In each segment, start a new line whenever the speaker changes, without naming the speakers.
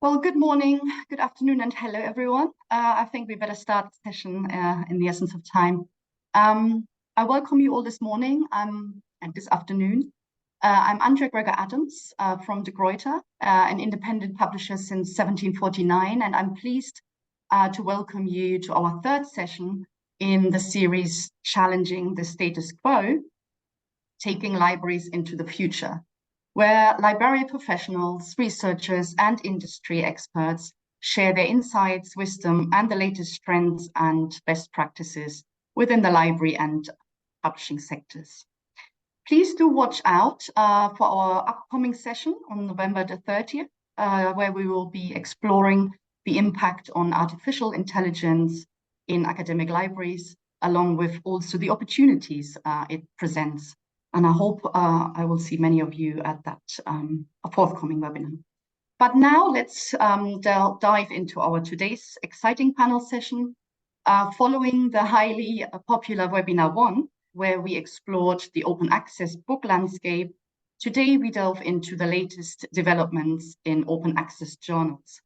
Well, good morning, good afternoon, and hello, everyone. I think we better start the session in the essence of time. I welcome you all this morning and this afternoon. I'm Andrea Gregor-Adams from the Gruyter, an independent publisher since 1749, and I'm pleased to welcome you to our third session in the series Challenging the Status Quo, Taking Libraries into the Future, where library professionals, researchers, and industry experts share their insights, wisdom, and the latest trends and best practices within the library and publishing sectors. Please do watch out for our upcoming session on November the 30th, where we will be exploring the impact on artificial intelligence in academic libraries, along with also the opportunities it presents. And I hope I will see many of you at that forthcoming webinar. But now let's dive into our today's exciting panel session. Following the highly popular webinar 1, where we explored the open access book landscape, today we delve into the latest developments in open access journals.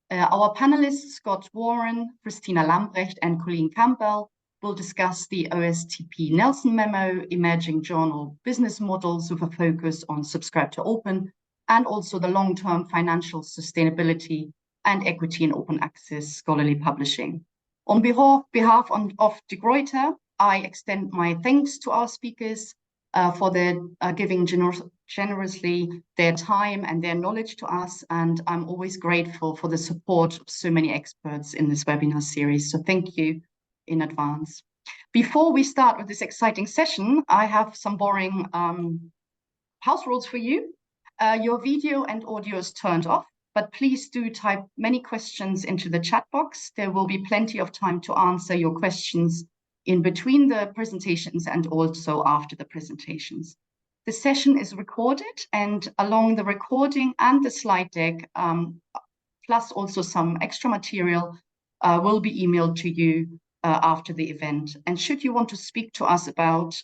Our panelists, Scott Warren, Christina Lambrecht, and Colleen Campbell, will discuss the OSTP Nelson Memo, Emerging Journal Business Models with a focus on Subscribe to Open, and also the long-term financial sustainability and equity in open access scholarly publishing. On behalf of de Gruyter, I extend my thanks to our speakers for their giving generously their time and their knowledge to us, and I'm always grateful for the support of so many experts in this webinar series, so thank you in advance. Before we start with this exciting session, I have some boring house rules for you. Your video and audio is turned off, but please do type many questions into the chat box. There will be plenty of time to answer your questions in between the presentations and also after the presentations. The session is recorded, and along the recording and the slide deck, plus also some extra material, will be emailed to you after the event. And should you want to speak to us about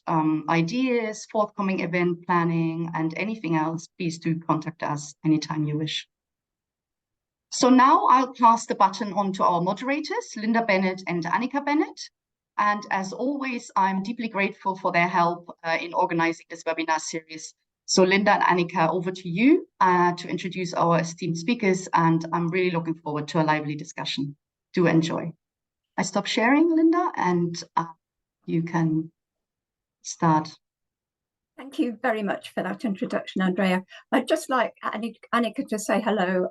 ideas, forthcoming event planning, and anything else, please do contact us anytime you wish. So now I'll pass the baton on to our moderators, Linda Bennett and Annika Bennett. And as always, I'm deeply grateful for their help in organizing this webinar series. So Linda and Annika, over to you to introduce our esteemed speakers, and I'm really looking forward to a lively discussion. Do enjoy. I stop sharing, Linda, and you can start.
Thank you very much for that introduction, Andrea. I'd just like Annika to say hello.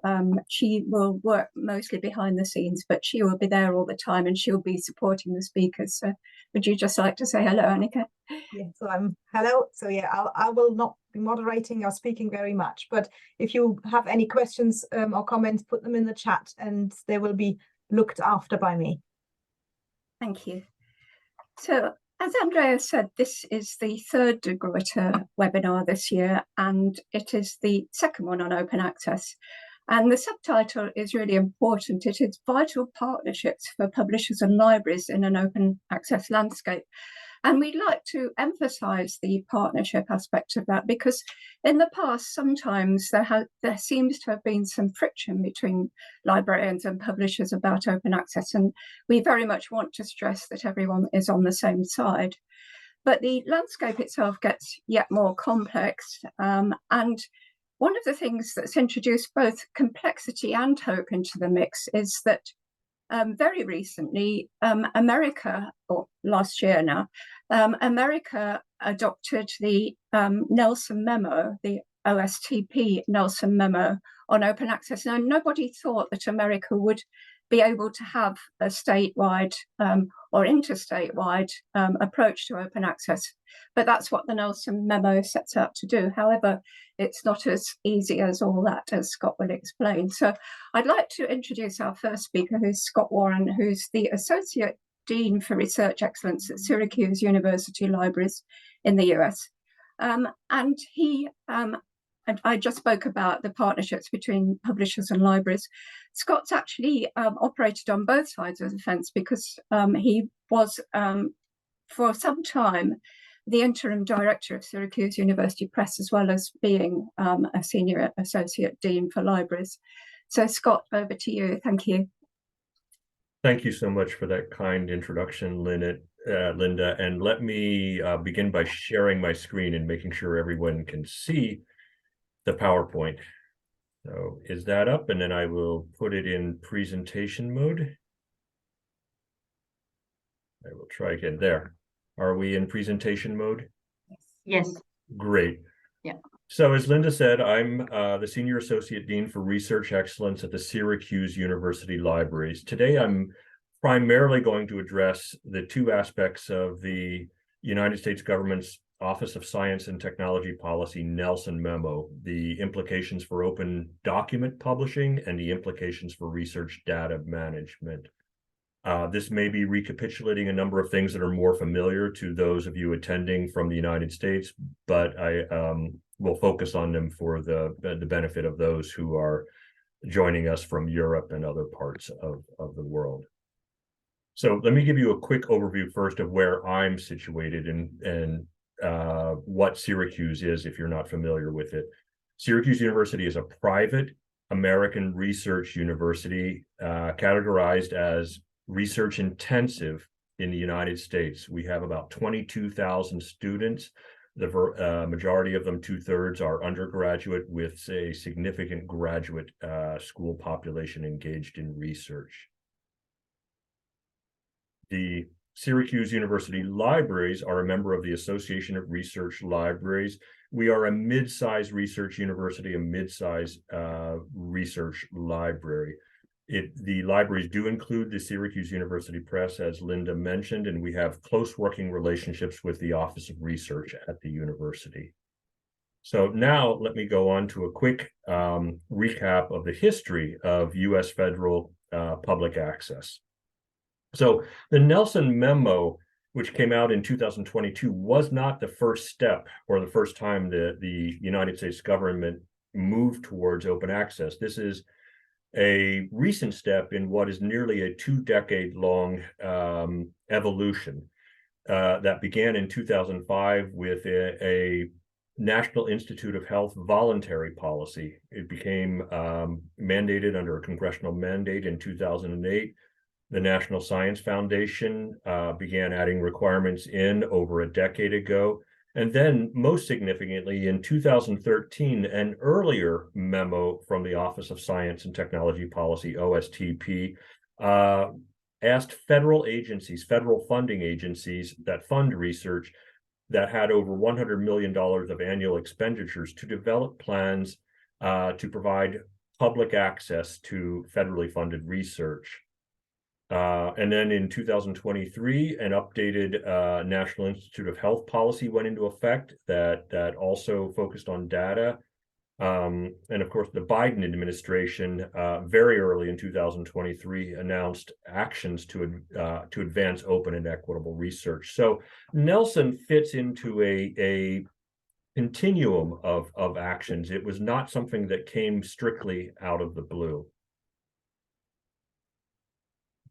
She will work mostly behind the scenes, but she will be there all the time and she'll be supporting the speakers. So would you just like to say hello, Annika?
Yeah, so hello. So yeah, I will not be moderating or speaking very much, but if you have any questions or comments, put them in the chat and they will be looked after by me.
Thank you. So, as Andrea said, this is the third de Gruyter webinar this year, and it is the second one on open access. And the subtitle is really important. It is Vital Partnerships for Publishers and Libraries in an Open Access Landscape. And we'd like to emphasize the partnership aspect of that, because in the past, sometimes there seems to have been some friction between librarians and publishers about open access. And we very much want to stress that everyone is on the same side. But the landscape itself gets yet more complex. And one of the things that's introduced both complexity and hope into the mix is that very recently, America, or last year now, America adopted the Nelson Memo, the OSTP Nelson Memo on open access. Now, nobody thought that America would be able to have a statewide or interstate-wide approach to open access, but that's what the Nelson Memo sets out to do. However, it's not as easy as all that, as Scott will explain. So I'd like to introduce our first speaker, who's Scott Warren, who's the Associate Dean for Research Excellence at Syracuse University Libraries in the US. And he, I just spoke about the partnerships between publishers and libraries. Scott's actually operated on both sides of the fence, because he was, for some time, the interim director of Syracuse University Press, as well as being a senior associate dean for libraries. So Scott, over to you. Thank you.
Thank you so much for that kind introduction, Linda. And let me begin by sharing my screen and making sure everyone can see the PowerPoint. So is that up? And then I will put it in presentation mode. I will try again. There. Are we in presentation mode?
Yes.
Great.
Yeah.
So as Linda said, I'm the Senior Associate Dean for Research Excellence at the Syracuse University Libraries. Today, I'm primarily going to address the two aspects of the United States government's Office of Science and Technology Policy Nelson Memo, the implications for open document publishing and the implications for research data management. This may be recapitulating a number of things that are more familiar to those of you attending from the United States, but I will focus on them for the benefit of those who are joining us from Europe and other parts of the world. So let me give you a quick overview first of where I'm situated and what Syracuse is, if you're not familiar with it. Syracuse University is a private American research university categorized as research intensive in the United States. We have about 22,000 students. The majority of them, 2/3, are undergraduate with a significant graduate school population engaged in research. The Syracuse University Libraries are a member of the Association of Research Libraries. We are a mid-sized research university, a mid-sized research library. The libraries do include the Syracuse University Press, as Linda mentioned, and we have close working relationships with the Office of Research at the university. So now let me go on to a quick recap of the history of U.S. federal public access. So the Nelson Memo, which came out in 2022, was not the first step or the first time that the United States government moved towards open access. This is a recent step in what is nearly a 2-decade-long evolution that began in 2005 with a National Institute of Health voluntary policy. It became mandated under a congressional mandate in 2008. The National Science Foundation began adding requirements in over a decade ago. And then, most significantly, in 2013, an earlier memo from the Office of Science and Technology Policy, OSTP, asked federal agencies, federal funding agencies that fund research that had over $100 million of annual expenditures to develop plans to provide public access to federally funded research. And then in 2023, an updated National Institute of Health policy went into effect that also focused on data. And of course, the Biden administration, very early in 2023, announced actions to advance open and equitable research. So Nelson fits into a continuum of actions. It was not something that came strictly out of the blue.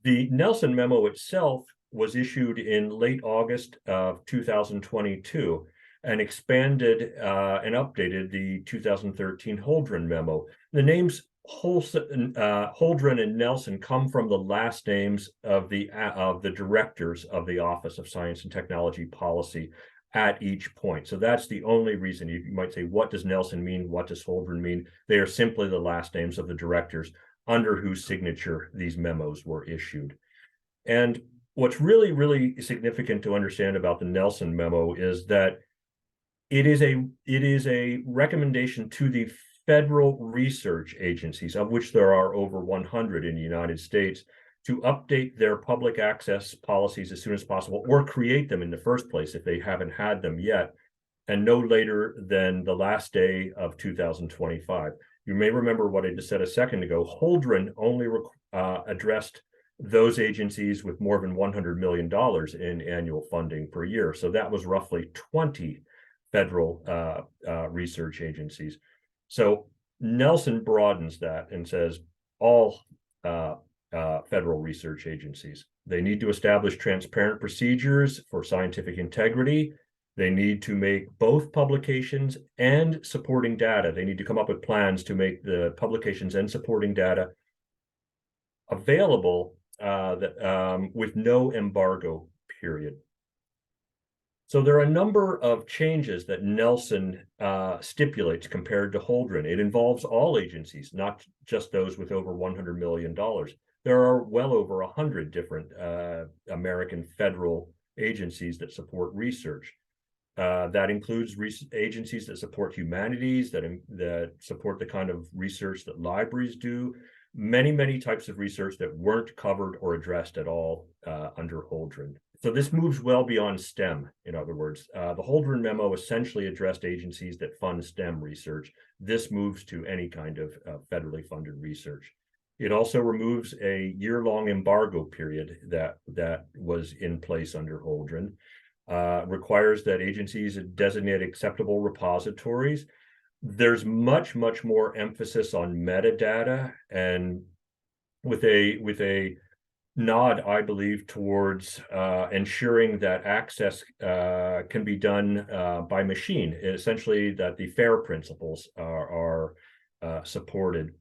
The Nelson Memo itself was issued in late August of 2022 and expanded and updated the 2013 Holdren Memo. The names Holdren and Nelson come from the last names of the directors of the Office of Science and Technology Policy at each point. So that's the only reason. You might say, what does Nelson mean? What does Holdren mean? They are simply the last names of the directors under whose signature these memos were issued. And what's really, really significant to understand about the Nelson Memo is that it is a recommendation to the federal research agencies, of which there are over 100 in the United States, to update their public access policies as soon as possible, or create them in the first place if they haven't had them yet, and no later than the last day of 2025. You may remember what I just said a second ago. Holdren only addressed those agencies with more than $100 million in annual funding per year. So that was roughly 20 federal research agencies. So Nelson broadens that and says all federal research agencies. They need to establish transparent procedures for scientific integrity. They need to make both publications and supporting data. They need to come up with plans to make the publications and supporting data available with no embargo period. So there are a number of changes that Nelson stipulates compared to Holdren. It involves all agencies, not just those with over $100 million. There are well over 100 different American federal agencies that support research. That includes agencies that support humanities, that support the kind of research that libraries do, many types of research that weren't covered or addressed at all under Holdren. So this moves well beyond STEM, in other words. The Holdren memo essentially addressed agencies that fund STEM research. This moves to any kind of federally funded research. It also removes a year-long embargo period that was in place under Holdren. Requires that agencies designate acceptable repositories. There's much more emphasis on metadata, and with a nod, I believe, towards ensuring that access can be done by machine, essentially that the FAIR principles are supported.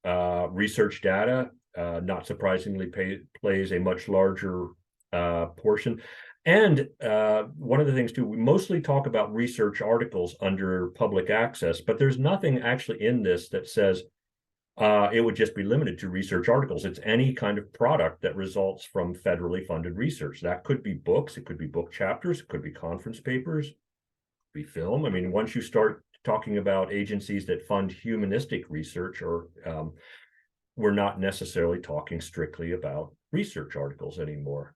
Research data, not surprisingly, plays a much larger portion. And one of the things too, we mostly talk about research articles under public access, but there's nothing actually in this that says it would just be limited to research articles. It's any kind of product that results from federally funded research. That could be books, it could be book chapters, it could be conference papers, it could be film. I mean, once you start talking about agencies that fund humanistic research, or we're not necessarily talking strictly about research articles anymore.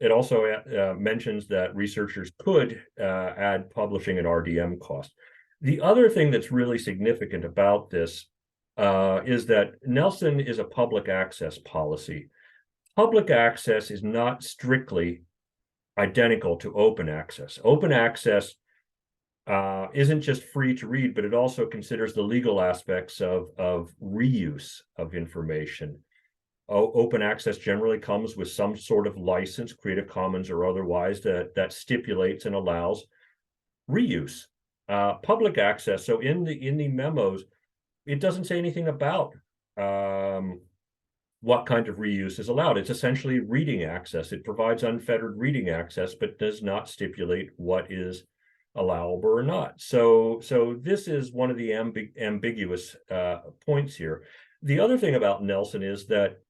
It also mentions that researchers could add publishing and RDM costs. The other thing that's really significant about this is that Nelson is a public access policy. Public access is not strictly identical to open access. Open access isn't just free to read, but it also considers the legal aspects of reuse of information. Open access generally comes with some sort of license, Creative Commons or otherwise, that stipulates and allows reuse. Public access, so in the memos, it doesn't say anything about what kind of reuse is allowed. It's essentially reading access. It provides unfettered reading access, but does not stipulate what is allowable or not. So this is one of the ambiguous points here. The other thing about Nelson is that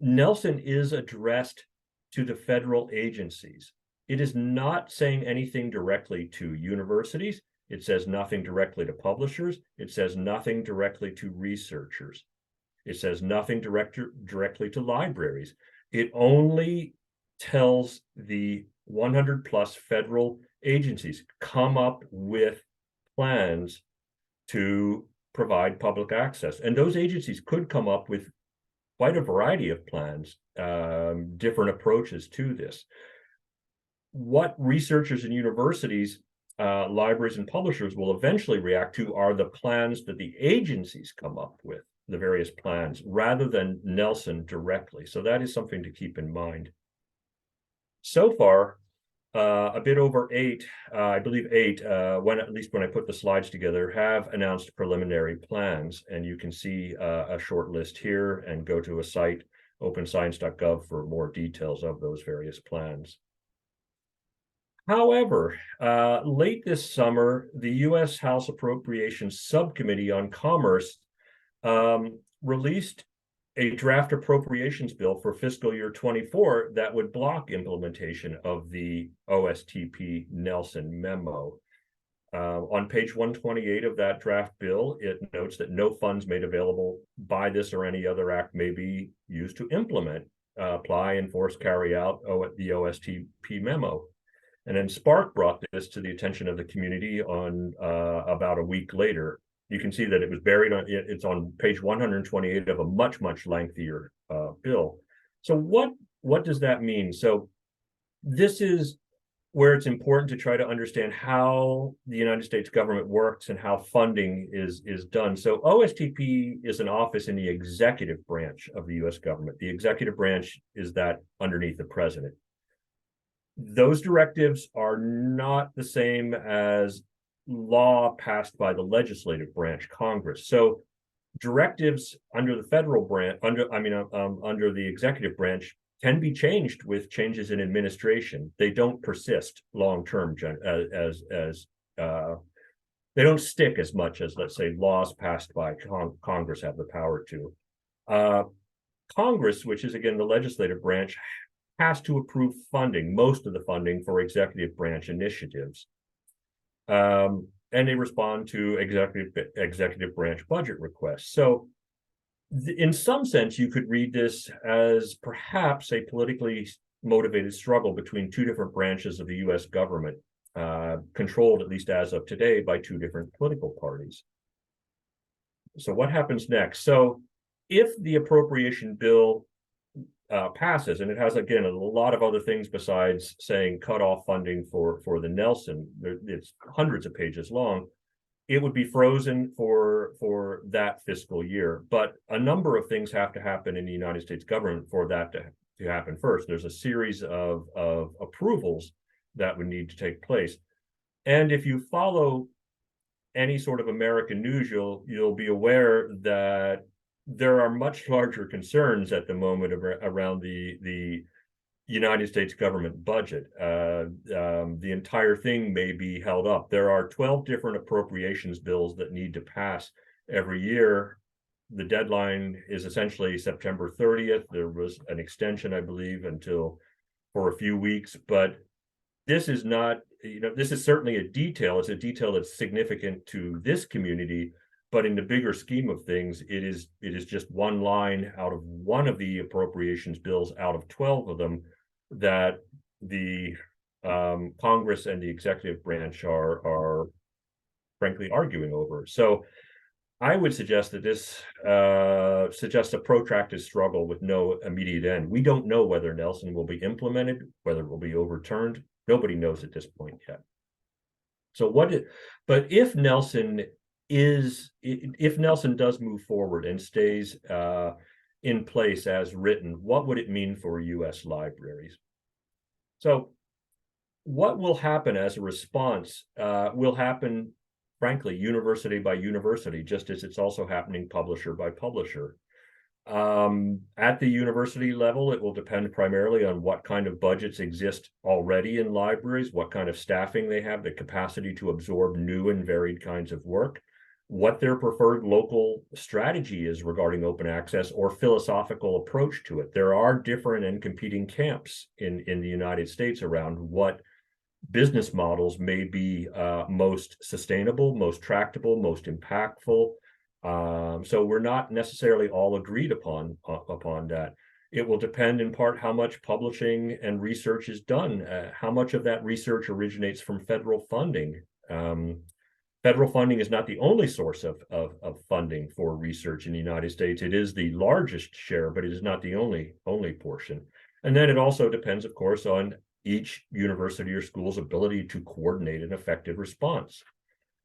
Nelson is addressed to the federal agencies. It is not saying anything directly to universities. It says nothing directly to publishers. It says nothing directly to researchers. It says nothing directly to libraries. It only tells the 100+ federal agencies come up with plans to provide public access. And those agencies could come up with quite a variety of plans, different approaches to this. What researchers and universities, libraries and publishers will eventually react to are the plans that the agencies come up with, the various plans, rather than Nelson directly. So that is something to keep in mind. So far, a bit over 8, I believe 8, at least when I put the slides together, have announced preliminary plans. And you can see a short list here and go to a site, openscience.gov, for more details of those various plans. However, late this summer, the U.S. House Appropriations Subcommittee on Commerce released a draft appropriations bill for fiscal year 24 that would block implementation of the OSTP Nelson memo. On page 128 of that draft bill, it notes that no funds made available by this or any other act may be used to implement, apply, enforce, carry out the OSTP memo. And then Spark brought this to the attention of the community on about a week later. You can see that it was buried on, it's on page 128 of a much lengthier bill. So what does that mean? So this is where it's important to try to understand how the United States government works and how funding is done. So OSTP is an office in the executive branch of the US government. The executive branch is that underneath the president. Those directives are not the same as law passed by the legislative branch, Congress. So directives under the federal branch, under the executive branch, can be changed with changes in administration. They don't persist long term they don't stick as much as, let's say, laws passed by Congress have the power to. Congress, which is again the legislative branch, has to approve funding, most of the funding for executive branch initiatives. And they respond to executive branch budget requests. So in some sense, you could read this as perhaps a politically motivated struggle between two different branches of the US government, controlled, at least as of today, by two different political parties. So what happens next? So if the appropriation bill passes, and it has, again, a lot of other things besides saying cut off funding for the Nelson, it's hundreds of pages long, it would be frozen for that fiscal year. But a number of things have to happen in the United States government for that to happen first. There's a series of approvals that would need to take place. And if you follow any sort of American news, you'll be aware that there are much larger concerns at the moment around the United States government budget. The entire thing may be held up. There are 12 different appropriations bills that need to pass every year. The deadline is essentially September 30th. There was an extension, I believe, for a few weeks, but this is not, this is certainly a detail. It's a detail that's significant to this community, but in the bigger scheme of things, it is just one line out of one of the appropriations bills out of 12 of them that the Congress and the executive branch are frankly arguing over. So I would suggest that this suggests a protracted struggle with no immediate end. We don't know whether Nelson will be implemented, whether it will be overturned. Nobody knows at this point yet. So but if Nelson does move forward and stays in place as written, what would it mean for US libraries? So what will happen as a response will happen, frankly, university by university, just as it's also happening publisher by publisher. At the university level, it will depend primarily on what kind of budgets exist already in libraries, what kind of staffing they have, the capacity to absorb new and varied kinds of work, what their preferred local strategy is regarding open access or philosophical approach to it. There are different and competing camps in the United States around what business models may be most sustainable, most tractable, most impactful. So we're not necessarily all agreed upon that. It will depend in part how much publishing and research is done, how much of that research originates from federal funding. Federal funding is not the only source of funding for research in the United States. It is the largest share, but it is not the only portion. And then it also depends, of course, on each university or school's ability to coordinate an effective response.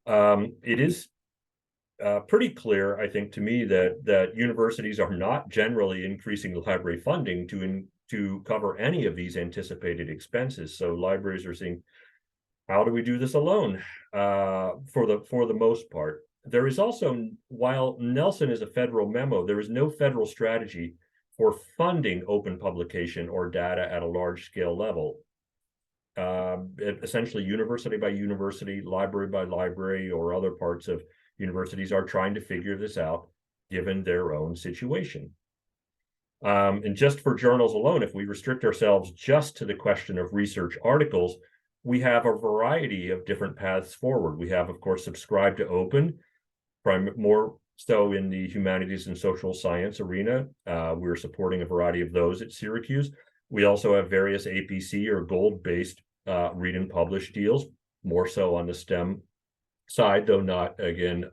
It is pretty clear, I think, to me that universities are not generally increasing library funding to cover any of these anticipated expenses. So libraries are saying, how do we do this alone? For the most part, there is also, while Nelson is a federal memo, there is no federal strategy for funding open publication or data at a large scale level. Essentially, university by university, library by library, or other parts of universities are trying to figure this out given their own situation. And just for journals alone, if we restrict ourselves just to the question of research articles, we have a variety of different paths forward. We have, of course, subscribe to open, more so in the humanities and social science arena. We're supporting a variety of those at Syracuse. We also have various APC or gold-based read and publish deals, more so on the STEM side, though not, again,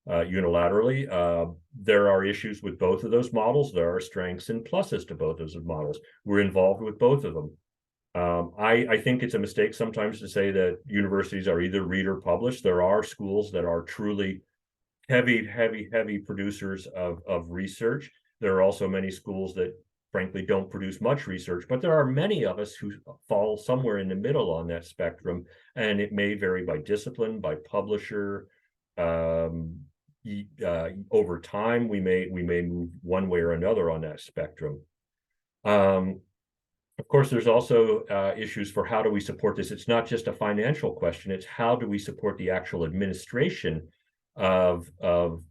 unilaterally. There are issues with both of those models. There are strengths and pluses to both of those models. We're involved with both of them. I think it's a mistake sometimes to say that universities are either read or publish. There are schools that are truly heavy producers of research. There are also many schools that frankly don't produce much research, but there are many of us who fall somewhere in the middle on that spectrum, and it may vary by discipline, by publisher. Over time, we may move one way or another on that spectrum. Of course, there's also issues for how do we support this. It's not just a financial question, it's how do we support the actual administration of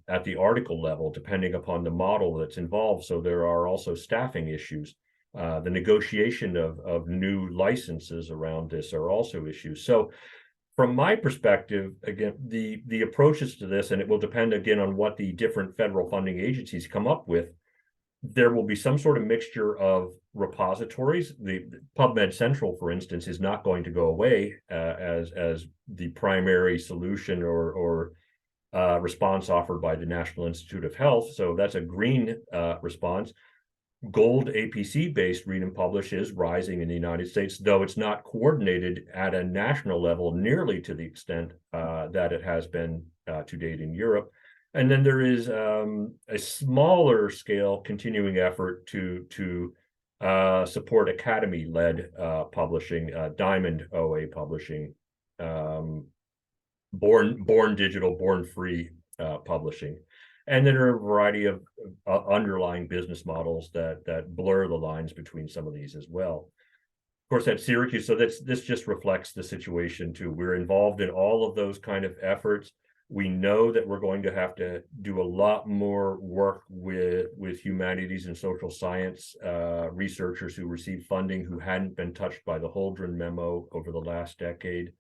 at the article level, depending upon the model that's involved. So there are also staffing issues. The negotiation of new licenses around this are also issues. So from my perspective, again, the approaches to this, and it will depend again on what the different federal funding agencies come up with, there will be some sort of mixture of repositories. The PubMed Central, for instance, is not going to go away as the primary solution or response offered by the National Institute of Health. So that's a green response. Gold APC-based read and publish is rising in the United States, though it's not coordinated at a national level nearly to the extent that it has been to date in Europe. And then there is a smaller scale continuing effort to support academy-led publishing, Diamond OA publishing, born digital, born free publishing. And then there are a variety of underlying business models that blur the lines between some of these as well. Of course, at Syracuse, so this just reflects the situation too. We're involved in all of those kind of efforts. We know that we're going to have to do a lot more work with humanities and social science researchers who receive funding who hadn't been touched by the Holdren memo over the last decade.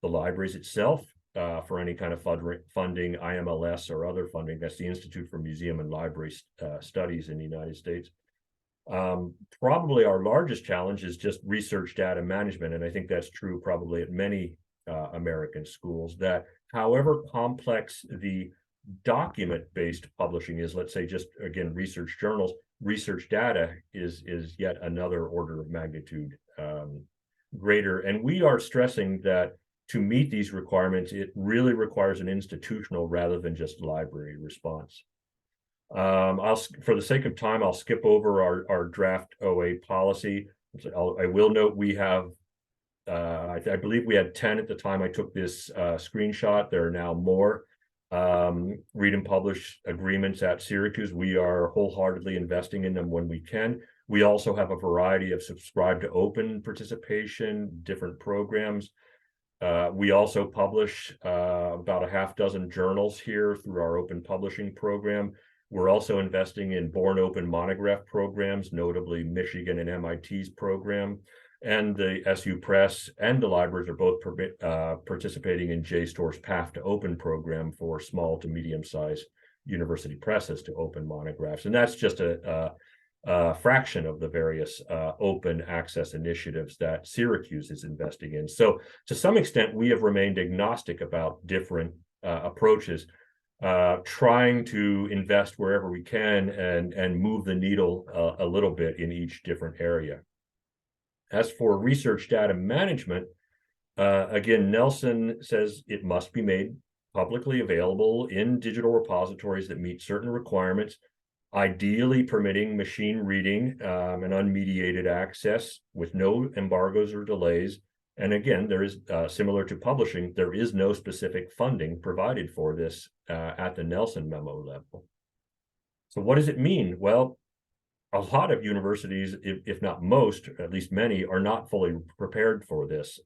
The libraries itself, for any kind of funding, IMLS or other funding, that's the Institute for Museum and Library Studies in the United States. Probably our largest challenge is just research data management, and I think that's true probably at many American schools, that however complex the document-based publishing is, let's say just, again, research journals, research data is yet another order of magnitude greater. And we are stressing that to meet these requirements, it really requires an institutional rather than just library response. For the sake of time, I'll skip over our draft OA policy. I will note we have I believe we had 10 at the time I took this screenshot. There are now more read and publish agreements at Syracuse. We are wholeheartedly investing in them when we can. We also have a variety of subscribe to open participation, different programs. We also publish about a half dozen journals here through our open publishing program. We're also investing in Born Open monograph programs, notably Michigan and MIT's program. And the SU Press and the libraries are both participating in JSTOR's Path to Open program for small to medium-sized university presses to open monographs. And that's just a fraction of the various open access initiatives that Syracuse is investing in. So to some extent, we have remained agnostic about different approaches, trying to invest wherever we can and move the needle a little bit in each different area. As for research data management, again, Nelson says it must be made publicly available in digital repositories that meet certain requirements, ideally permitting machine reading and unmediated access with no embargoes or delays. And again, there is, similar to publishing, there is no specific funding provided for this at the Nelson memo level. So what does it mean? Well, a lot of universities, if not most, at least many, are not fully prepared for this.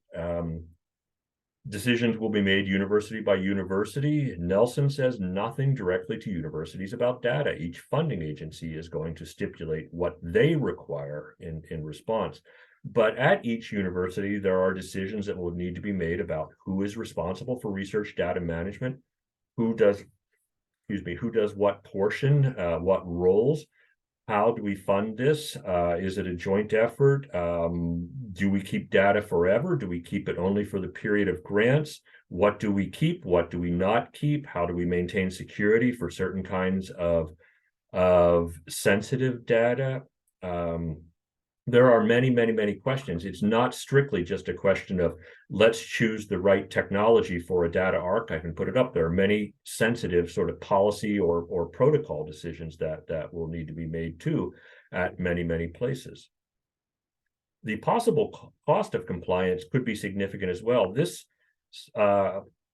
Decisions will be made university by university. Nelson says nothing directly to universities about data. Each funding agency is going to stipulate what they require in response. But at each university, there are decisions that will need to be made about who is responsible for research data management, who does what portion, what roles. How do we fund this? Is it a joint effort? Do we keep data forever? Do we keep it only for the period of grants? What do we keep? What do we not keep? How do we maintain security for certain kinds of sensitive data? there are many, many, many questions. It's not strictly just a question of let's choose the right technology for a data archive and put it up. There are many sensitive sort of policy or protocol decisions that will need to be made too at many, many places. The possible cost of compliance could be significant as well. This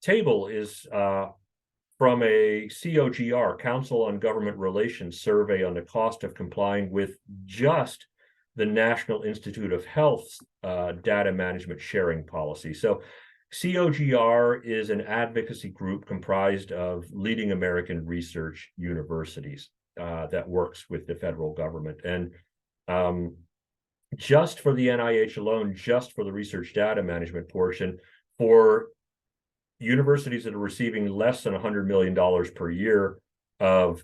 table is from a COGR, Council on Government Relations survey on the cost of complying with just the National Institute of Health's data management sharing policy. So COGR is an advocacy group comprised of leading American research universities that works with the federal government. And just for the NIH alone, just for the research data management portion, for universities that are receiving less than $100 million per year of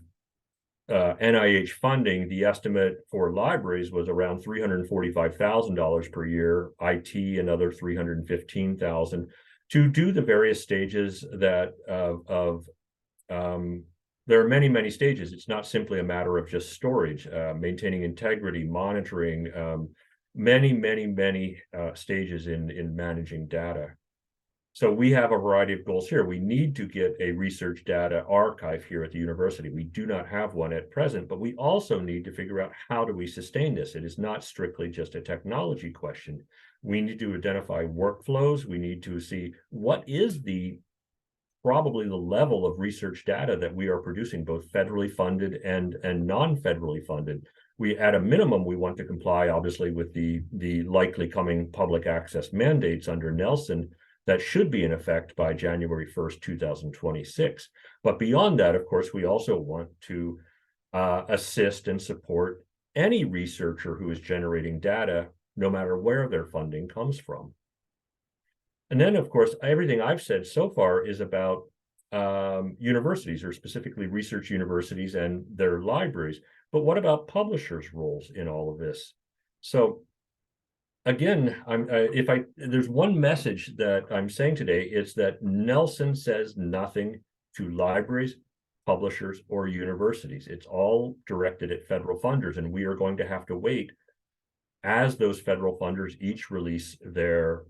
NIH funding, the estimate for libraries was around $345,000 per year, IT another $315,000, to do the various stages that there are many, many stages. It's not simply a matter of just storage, maintaining integrity, monitoring, many, many, many stages in managing data. So we have a variety of goals here. We need to get a research data archive here at the university. We do not have one at present, but we also need to figure out how do we sustain this. It is not strictly just a technology question. We need to identify workflows. We need to see what is probably the level of research data that we are producing, both federally funded and non-federally funded. We, at a minimum, we want to comply, obviously, with the likely coming public access mandates under Nelson that should be in effect by January 1st, 2026. But beyond that, of course, we also want to assist and support any researcher who is generating data, no matter where their funding comes from. And then, of course, everything I've said so far is about universities, or specifically research universities and their libraries. But what about publishers' roles in all of this? So again, there's one message that I'm saying today, is that Nelson says nothing to libraries, publishers, or universities. It's all directed at federal funders, and we are going to have to wait as those federal funders each release their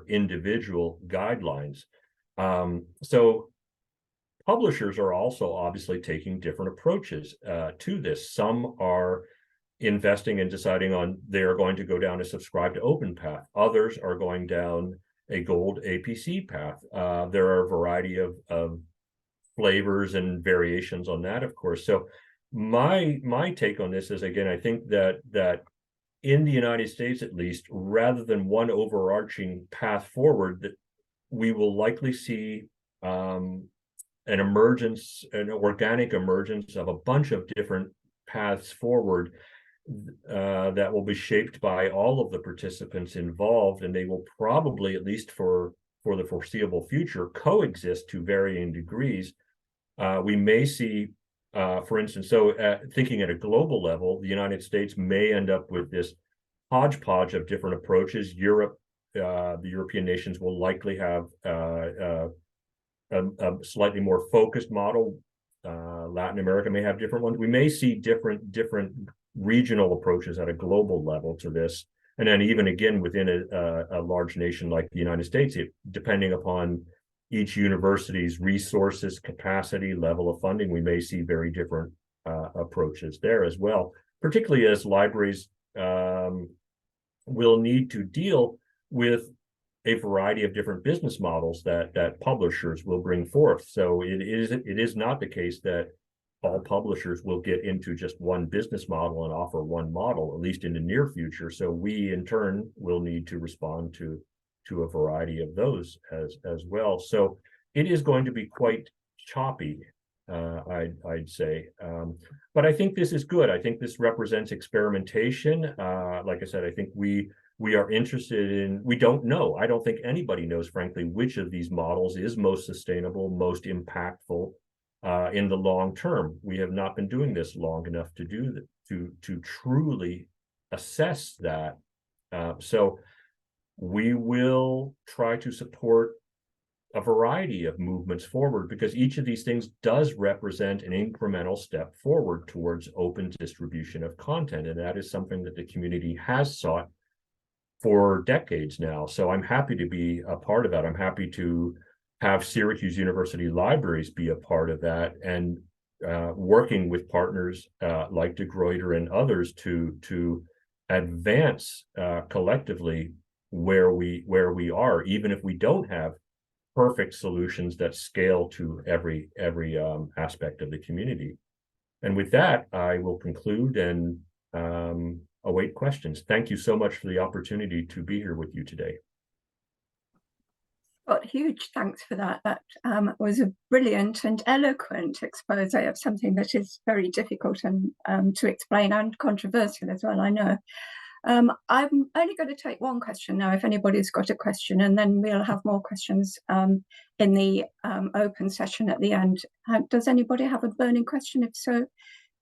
individual guidelines. So publishers are also obviously taking different approaches to this. Some are investing and deciding on they are going to go down a subscribe to open path. Others are going down a gold APC path. There are a variety of flavors and variations on that, of course. So my take on this is, again, I think that in the United States, at least, rather than one overarching path forward, that we will likely see an organic emergence of a bunch of different paths forward that will be shaped by all of the participants involved, and they will probably, at least for the foreseeable future, coexist to varying degrees. We may see, for instance, thinking at a global level, the United States may end up with this hodgepodge of different approaches. Europe, the European nations will likely have a slightly more focused model. Latin America may have different ones. We may see different regional approaches at a global level to this. And then even again, within a large nation like the United States, depending upon each university's resources, capacity, level of funding, we may see very different approaches there as well, particularly as libraries will need to deal with a variety of different business models that publishers will bring forth. So it is not the case that all publishers will get into just one business model and offer one model, at least in the near future. So we, in turn, will need to respond to a variety of those as well. So it is going to be quite choppy, I'd say. But I think this is good. I think this represents experimentation. Like I said, I think we are interested in, we don't know. I don't think anybody knows, frankly, which of these models is most sustainable, most impactful in the long term. We have not been doing this long enough to do that, to truly assess that. So we will try to support a variety of movements forward, because each of these things does represent an incremental step forward towards open distribution of content. And that is something that the community has sought for decades now. So I'm happy to be a part of that. I'm happy to have Syracuse University Libraries be a part of that, and working with partners like de Gruyter and others to advance collectively where we are, even if we don't have perfect solutions that scale to every aspect of the community. And with that, I will conclude and await questions. Thank you so much for the opportunity to be here with you today.
Well, huge thanks for that. That was a brilliant and eloquent expose of something that is very difficult and to explain, and controversial as well, I know. I'm only going to take one question now, if anybody's got a question, and then we'll have more questions in the open session at the end. Does anybody have a burning question? If so,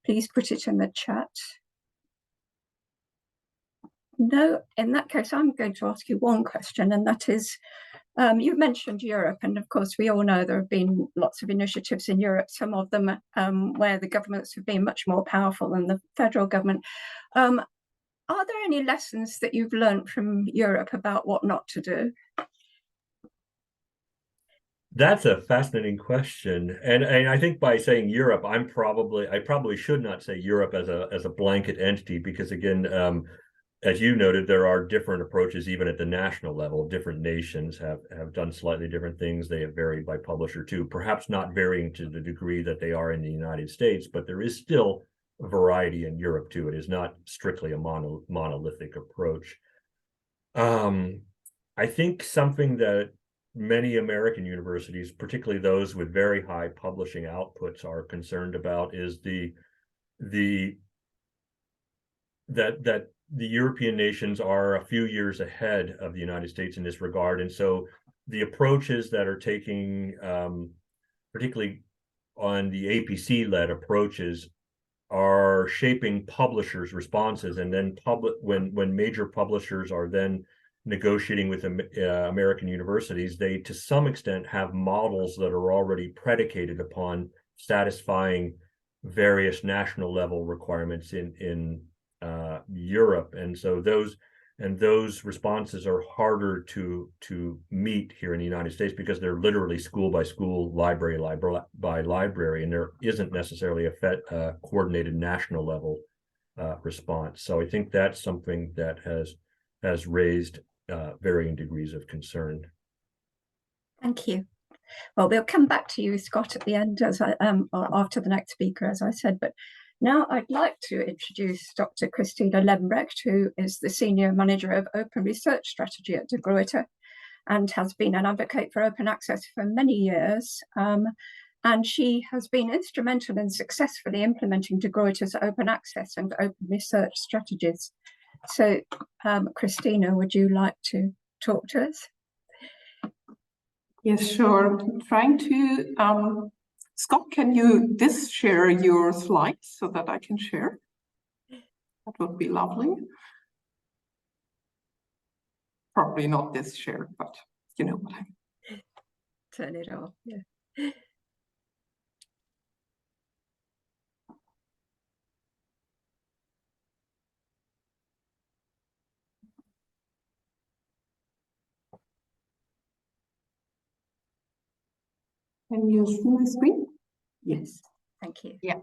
please put it in the chat. No, in that case, I'm going to ask you one question, and that is, you mentioned Europe, and of course we all know there have been lots of initiatives in Europe, some of them where the governments have been much more powerful than the federal government. Are there any lessons that you've learned from Europe about what not to do?
That's a fascinating question, and I think by saying Europe, I probably should not say Europe as a blanket entity, because again, as you noted, there are different approaches even at the national level. Different nations have done slightly different things. They have varied by publisher too, perhaps not varying to the degree that they are in the United States, but there is still variety in Europe too. It is not strictly a monolithic approach. I think something that many American universities, particularly those with very high publishing outputs, are concerned about is that the European nations are a few years ahead of the United States in this regard. And so the approaches that are taking, particularly on the APC-led approaches, are shaping publishers' responses. And then when major publishers are then negotiating with American universities, they to some extent have models that are already predicated upon satisfying various national level requirements in Europe. And so those responses are harder to meet here in the United States, because they're literally school by school, library by library, and there isn't necessarily a coordinated national level response. So I think that's something that has raised varying degrees of concern.
Thank you. Well, we'll come back to you, Scott, at the end, or after the next speaker, as I said. But now I'd like to introduce Dr. Christina Lembrecht, who is the Senior Manager of Open Research Strategy at de Gruyter and has been an advocate for open access for many years. And she has been instrumental in successfully implementing de Gruyter's open access and open research strategies. So, Christina, would you like to talk to us?
Yes, sure. I'm trying to, Scott, can you share your slides so that I can share? That would be lovely. Probably not this share, but you know what I mean.
Turn it off, yeah.
Can you see my screen?
Yes, thank you.
Yeah.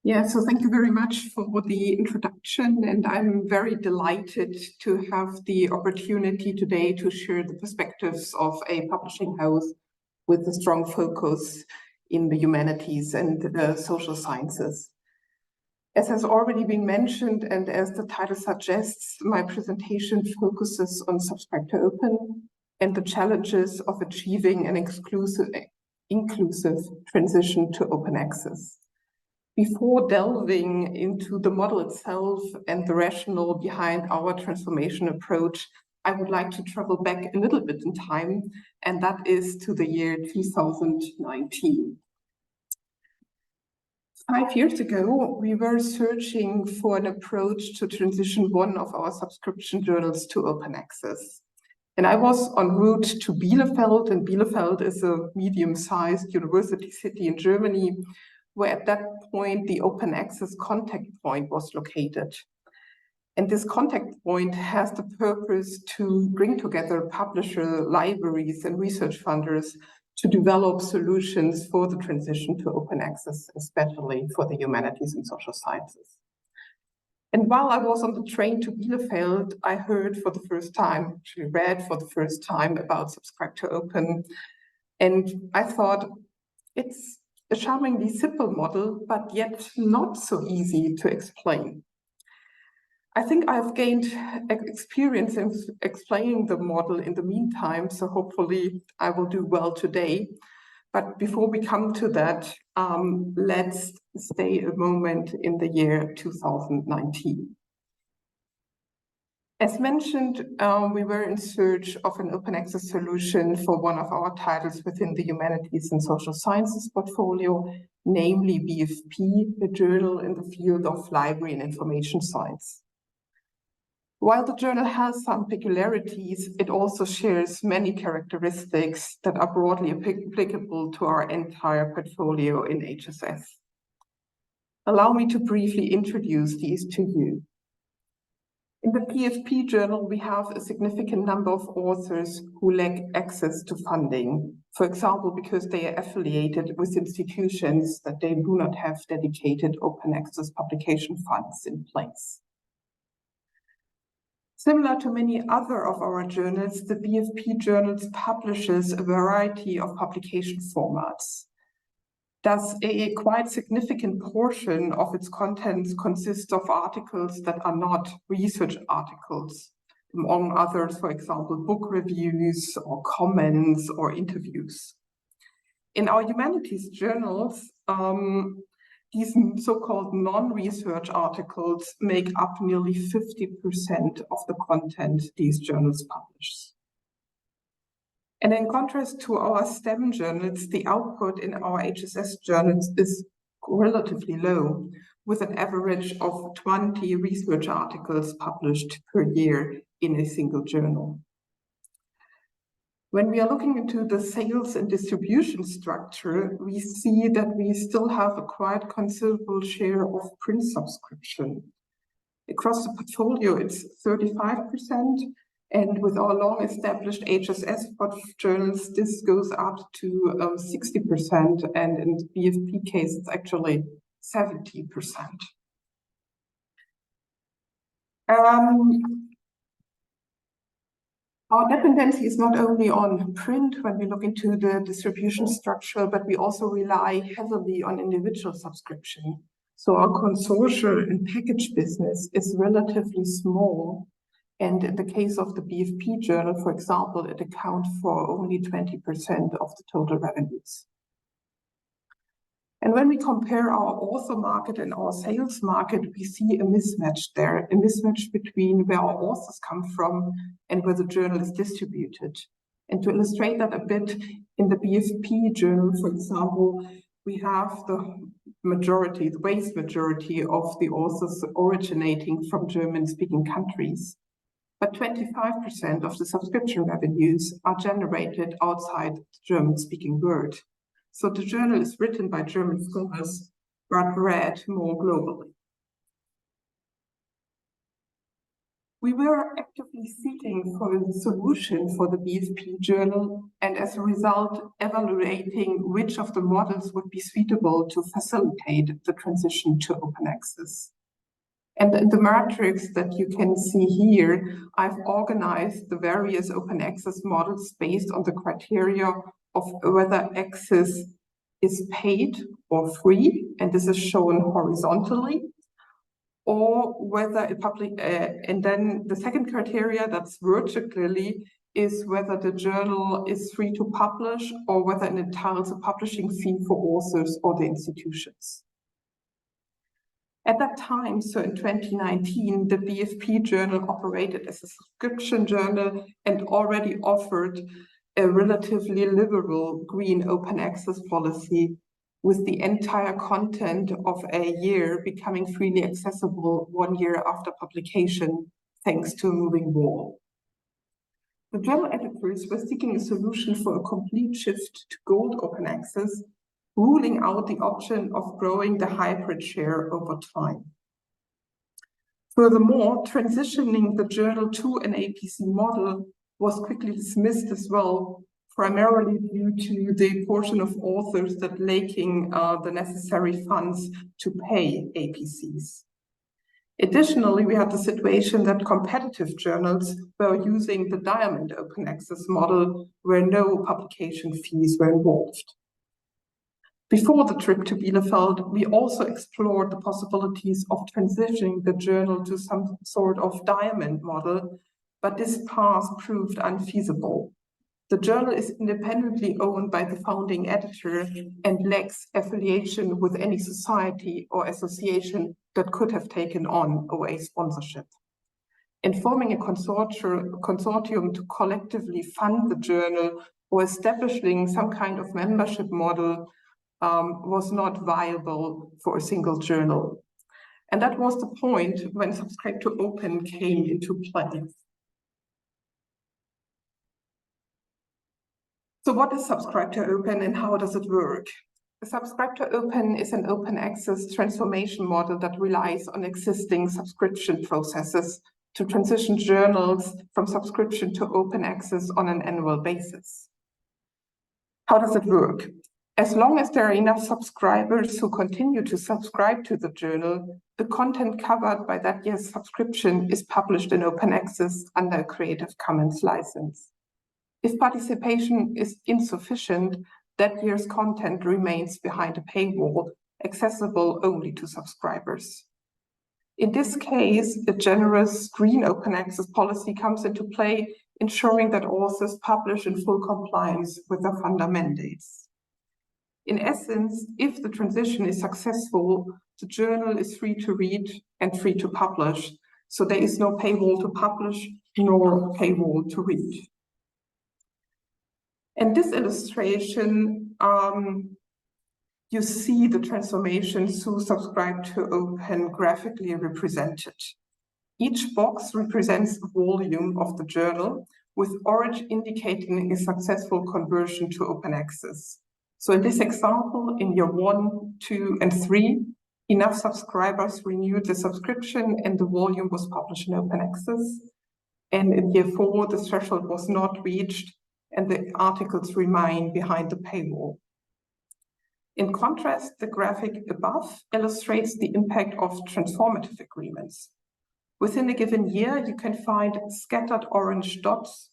Yeah, so thank you very much for the introduction, and I'm very delighted to have the opportunity today to share the perspectives of a publishing house with a strong focus in the humanities and the social sciences. As has already been mentioned, and as the title suggests, my presentation focuses on subscribe to open and the challenges of achieving an inclusive transition to open access. Before delving into the model itself and the rationale behind our transformation approach, I would like to travel back a little bit in time, and that is to the year 2019. 5 years ago, we were searching for an approach to transition one of our subscription journals to open access. And I was en route to Bielefeld, and Bielefeld is a medium-sized university city in Germany, where at that point the open access contact point was located. And this contact point has the purpose to bring together publishers, libraries, and research funders to develop solutions for the transition to open access, especially for the humanities and social sciences. And while I was on the train to Bielefeld, I heard for the first time, actually read for the first time about Subscribe to Open. And I thought, it's a charmingly simple model, but yet not so easy to explain. I think I've gained experience in explaining the model in the meantime, so hopefully I will do well today. But before we come to that, let's stay a moment in the year 2019. As mentioned, we were in search of an open access solution for one of our titles within the Humanities and Social Sciences portfolio, namely BFP, a journal in the field of library and information science. While the journal has some peculiarities, it also shares many characteristics that are broadly applicable to our entire portfolio in HSS. Allow me to briefly introduce these to you. In the PFP journal, we have a significant number of authors who lack access to funding, for example, because they are affiliated with institutions that they do not have dedicated open access publication funds in place. Similar to many other of our journals, the BFP journals publishes a variety of publication formats. Thus, a quite significant portion of its contents consists of articles that are not research articles, among others, for example, book reviews or comments or interviews. In our humanities journals, these so-called non-research articles make up nearly 50% of the content these journals publish. And in contrast to our STEM journals, the output in our HSS journals is relatively low, with an average of 20 research articles published per year in a single journal. When we are looking into the sales and distribution structure, we see that we still have a quite considerable share of print subscription. Across the portfolio, it's 35%, and with our long-established HSS journals, this goes up to 60%, and in the BFP case, it's actually 70%. Our dependency is not only on print when we look into the distribution structure, but we also rely heavily on individual subscription. So our consortium and package business is relatively small. And in the case of the BFP journal, for example, it accounts for only 20% of the total revenues. And when we compare our author market and our sales market, we see a mismatch there, a mismatch between where our authors come from and where the journal is distributed. And to illustrate that a bit, in the BFP journal, for example, we have the majority, the vast majority of the authors originating from German-speaking countries. But 25% of the subscription revenues are generated outside the German-speaking world. So the journal is written by German scholars, but read more globally. We were actively seeking for a solution for the BFP journal, and as a result, evaluating which of the models would be suitable to facilitate the transition to open access. And in the matrix that you can see here, I've organized the various open access models based on the criteria of whether access is paid or free, and this is shown horizontally, or whether a public, and then the second criteria that's vertically is whether the journal is free to publish or whether it entails a publishing fee for authors or the institutions. At that time, so in 2019, the BFP journal operated as a subscription journal and already offered a relatively liberal green open access policy, with the entire content of a year becoming freely accessible 1 year after publication, thanks to a moving wall. The journal editors were seeking a solution for a complete shift to gold open access, ruling out the option of growing the hybrid share over time. Furthermore, transitioning the journal to an APC model was quickly dismissed as well, primarily due to the portion of authors that lacking the necessary funds to pay APCs. Additionally, we had the situation that competitive journals were using the Diamond open access model where no publication fees were involved. Before the trip to Bielefeld, we also explored the possibilities of transitioning the journal to some sort of Diamond model, but this path proved unfeasible. The journal is independently owned by the founding editor and lacks affiliation with any society or association that could have taken on OA sponsorship. In forming a consortium to collectively fund the journal or establishing some kind of membership model was not viable for a single journal. And that was the point when Subscribe to Open came into play. So what is Subscribe to Open and how does it work? Subscribe to Open is an open access transformation model that relies on existing subscription processes to transition journals from subscription to open access on an annual basis. How does it work? As long as there are enough subscribers who continue to subscribe to the journal, the content covered by that year's subscription is published in open access under a Creative Commons license. If participation is insufficient, that year's content remains behind a paywall, accessible only to subscribers. In this case, a generous green open access policy comes into play, ensuring that authors publish in full compliance with their funder mandates. In essence, if the transition is successful, the journal is free to read and free to publish, so there is no paywall to publish nor paywall to read. In this illustration, you see the transformations through Subscribe to Open graphically represented. Each box represents a volume of the journal, with orange indicating a successful conversion to open access. So in this example, in year 1, 2, and 3, enough subscribers renewed the subscription and the volume was published in open access. And in year 4, the threshold was not reached and the articles remain behind the paywall. In contrast, the graphic above illustrates the impact of transformative agreements. Within a given year, you can find scattered orange dots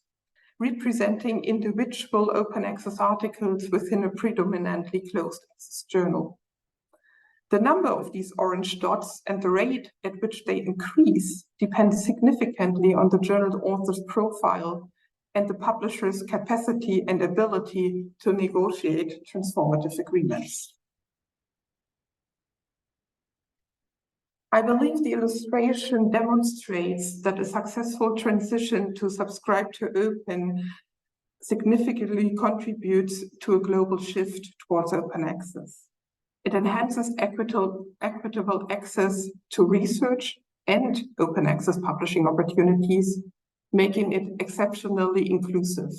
representing individual open access articles within a predominantly closed access journal. The number of these orange dots and the rate at which they increase depends significantly on the journal author's profile and the publisher's capacity and ability to negotiate transformative agreements. I believe the illustration demonstrates that a successful transition to Subscribe to Open significantly contributes to a global shift towards open access. It enhances equitable access to research and open access publishing opportunities, making it exceptionally inclusive.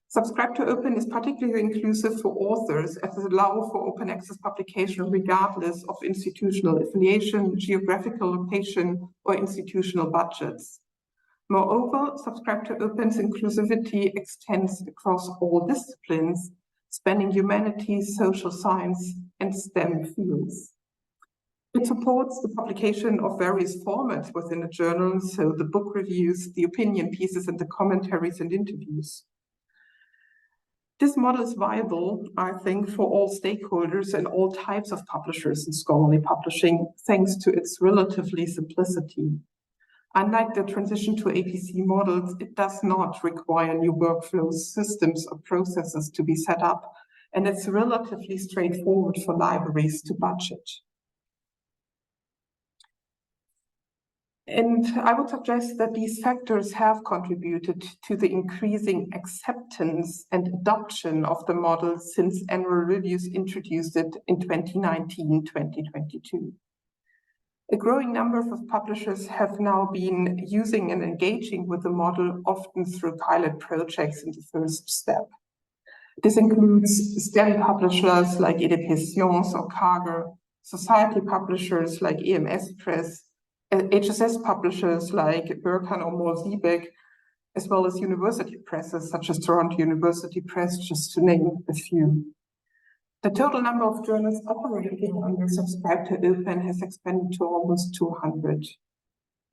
Subscribe to Open is particularly inclusive for authors as it allows for open access publication regardless of institutional affiliation, geographical location, or institutional budgets. Moreover, Subscribe to Open's inclusivity extends across all disciplines, spanning humanities, social science, and STEM fields. It supports the publication of various formats within a journal, so the book reviews, the opinion pieces, and the commentaries and interviews. This model is viable, I think, for all stakeholders and all types of publishers in scholarly publishing, thanks to its relatively simplicity. Unlike the transition to APC models, it does not require new workflows, systems, or processes to be set up, and it's relatively straightforward for libraries to budget. And I would suggest that these factors have contributed to the increasing acceptance and adoption of the model since annual reviews introduced it in 2019-2022. A growing number of publishers have now been using and engaging with the model, often through pilot projects in the first step. This includes STEM publishers like Editions or Kager, society publishers like EMS Press, HSS publishers like Berkan or Mohr-Siebeck, as well as university presses such as Toronto University Press, just to name a few. The total number of journals operating under Subscribe to Open has expanded to almost 200.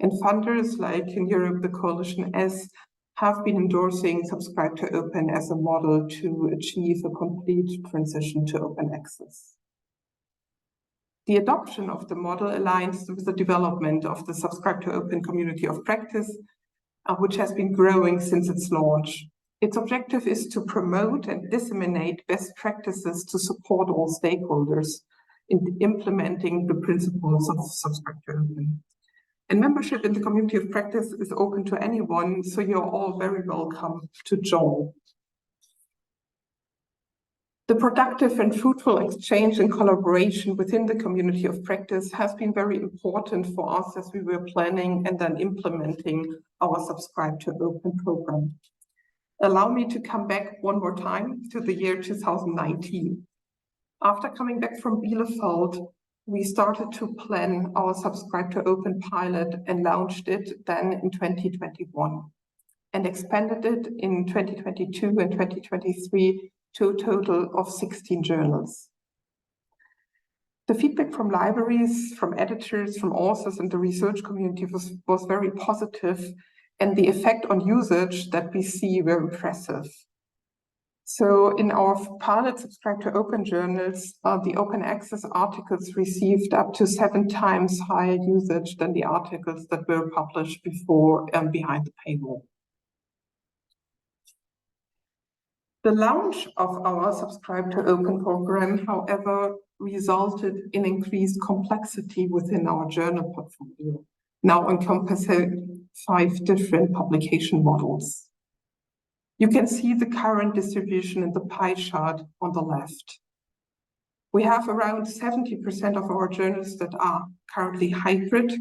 And funders like in Europe, the Coalition S, have been endorsing Subscribe to Open as a model to achieve a complete transition to open access. The adoption of the model aligns with the development of the Subscribe to Open community of practice, which has been growing since its launch. Its objective is to promote and disseminate best practices to support all stakeholders in implementing the principles of Subscribe to Open. And membership in the community of practice is open to anyone, so you're all very welcome to join. The productive and fruitful exchange and collaboration within the community of practice has been very important for us as we were planning and then implementing our Subscribe to Open program. Allow me to come back one more time to the year 2019. After coming back from Bielefeld, we started to plan our Subscribe to Open pilot and launched it then in 2021 and expanded it in 2022 and 2023 to a total of 16 journals. The feedback from libraries, from editors, from authors, and the research community was very positive, and the effect on usage that we see were impressive. So in our pilot Subscribe to Open journals, the open access articles received up to 7 times higher usage than the articles that were published before and behind the paywall. The launch of our Subscribe to Open program, however, resulted in increased complexity within our journal portfolio, now encompassing 5 different publication models. You can see the current distribution in the pie chart on the left. We have around 70% of our journals that are currently hybrid,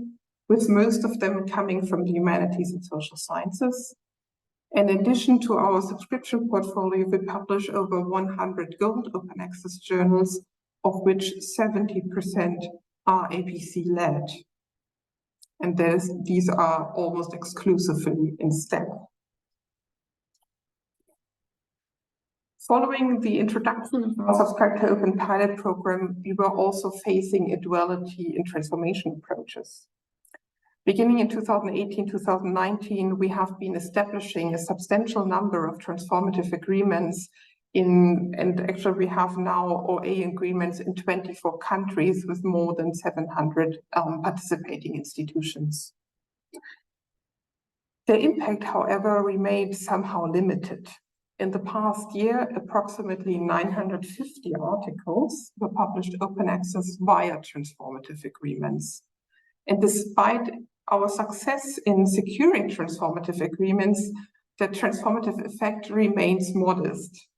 with most of them coming from the humanities and social sciences. In addition to our subscription portfolio, we publish over 100 gold open access journals, of which 70% are APC-led. And these are almost exclusively in STEM. Following the introduction of our Subscribe to Open pilot program, we were also facing a duality in transformation approaches. Beginning in 2018-2019, we have been establishing a substantial number of transformative agreements and actually we have now OA agreements in 24 countries with more than 700 participating institutions. Their impact, however, remained somehow limited. In the past year, approximately 950 articles were published open access via transformative agreements. And despite our success in securing transformative agreements, the transformative effect remains modest.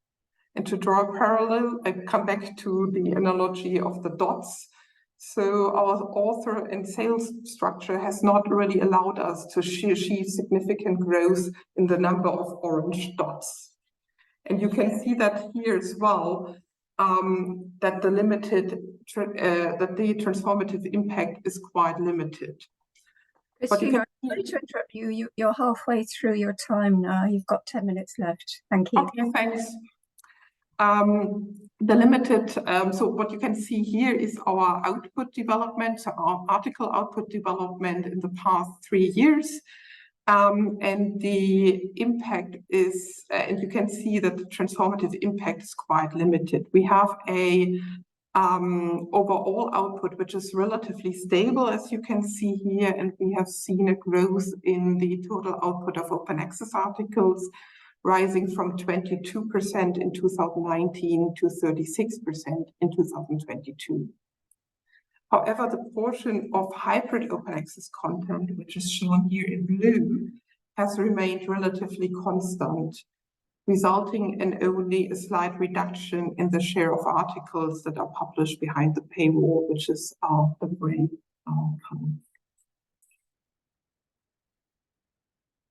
And to draw a parallel, I come back to the analogy of the dots. So our author and sales structure has not really allowed us to achieve significant growth in the number of orange dots. And you can see that here as well, that the transformative impact is quite limited.
Christina, I'm sorry to interrupt you. You're halfway through your time now. You've got 10 minutes left. Thank you.
Okay, thanks. The limited, so what you can see here is our output development, so our article output development in the past 3 years. And the impact is, and you can see that the transformative impact is quite limited. We have a overall output, which is relatively stable, as you can see here, and we have seen a growth in the total output of open access articles, rising from 22% in 2019 to 36% in 2022. However, the portion of hybrid open access content, which is shown here in blue, has remained relatively constant, resulting in only a slight reduction in the share of articles that are published behind the paywall, which is the gray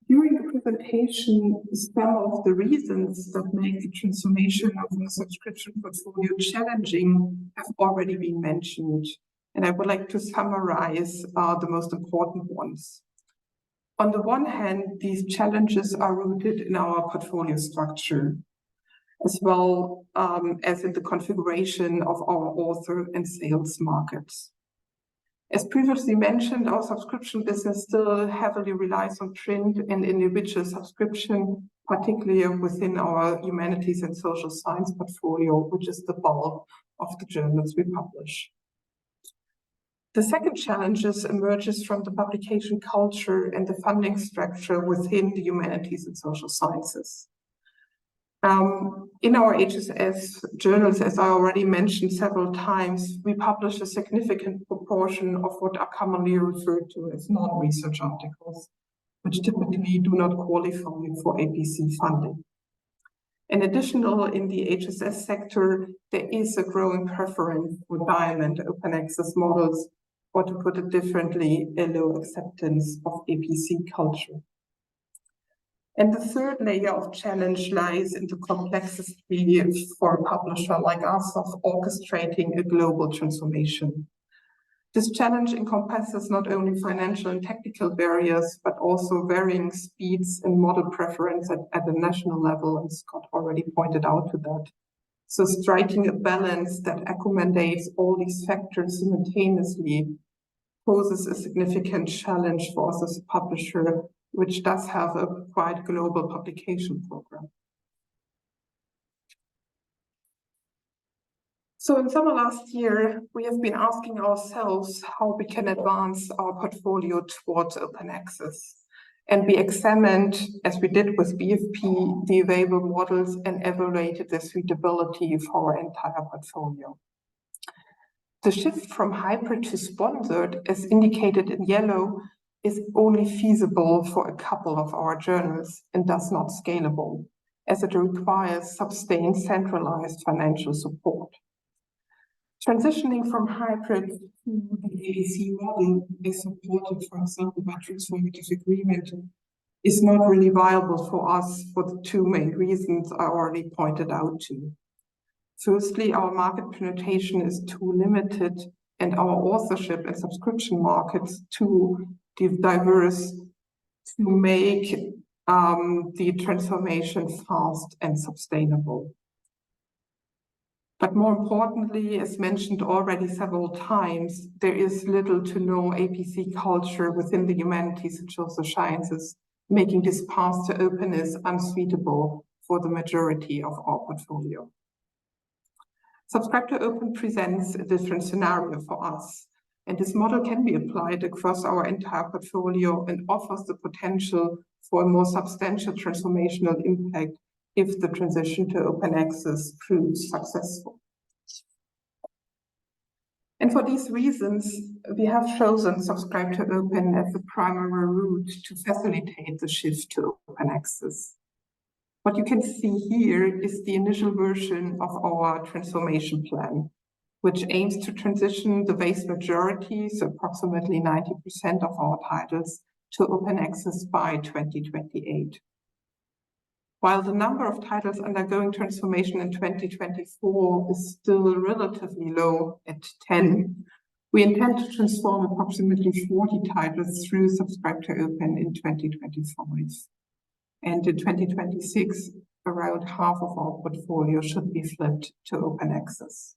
During the presentation, some of the reasons that make the transformation of a subscription portfolio challenging have already been mentioned, and I would like to summarize the most important ones. On the one hand, these challenges are rooted in our portfolio structure, as well as in the configuration of our author and sales markets. As previously mentioned, our subscription business still heavily relies on print and individual subscription, particularly within our humanities and social science portfolio, which is the bulk of the journals we publish. The second challenge emerges from the publication culture and the funding structure within the humanities and social sciences. In our HSS journals, as I already mentioned several times, we publish a significant proportion of what are commonly referred to as non-research articles, which typically do not qualify for APC funding. In addition, in the HSS sector, there is a growing preference for diamond open access models, or to put it differently, a low acceptance of APC culture. And the third layer of challenge lies in the complexity for a publisher like us of orchestrating a global transformation. This challenge encompasses not only financial and technical barriers, but also varying speeds and model preference at the national level, and Scott already pointed out to that. So striking a balance that accommodates all these factors simultaneously poses a significant challenge for us as a publisher, which does have a quite global publication program. So in summer last year, we have been asking ourselves how we can advance our portfolio towards open access. And we examined, as we did with BFP, the available models and evaluated the suitability for our entire portfolio. The shift from hybrid to sponsored, as indicated in yellow, is only feasible for a couple of our journals and thus not scalable, as it requires sustained centralized financial support. Transitioning from hybrid to the AAC model is supported, for example, by transformative agreement, is not really viable for us for the two main reasons I already pointed out to. Firstly, our market penetration is too limited and our authorship and subscription markets too diverse to make the transformation fast and sustainable. But more importantly, as mentioned already several times, there is little to no APC culture within the humanities and social sciences, making this path to openness unsuitable for the majority of our portfolio. Subscribe to Open presents a different scenario for us, and this model can be applied across our entire portfolio and offers the potential for a more substantial transformational impact if the transition to open access proves successful. And for these reasons, we have chosen Subscribe to Open as the primary route to facilitate the shift to open access. What you can see here is the initial version of our transformation plan, which aims to transition the vast majority, so approximately 90% of our titles, to open access by 2028. While the number of titles undergoing transformation in 2024 is still relatively low at 10, we intend to transform approximately 40 titles through Subscribe to Open in 2025. And in 2026, around half of our portfolio should be flipped to open access.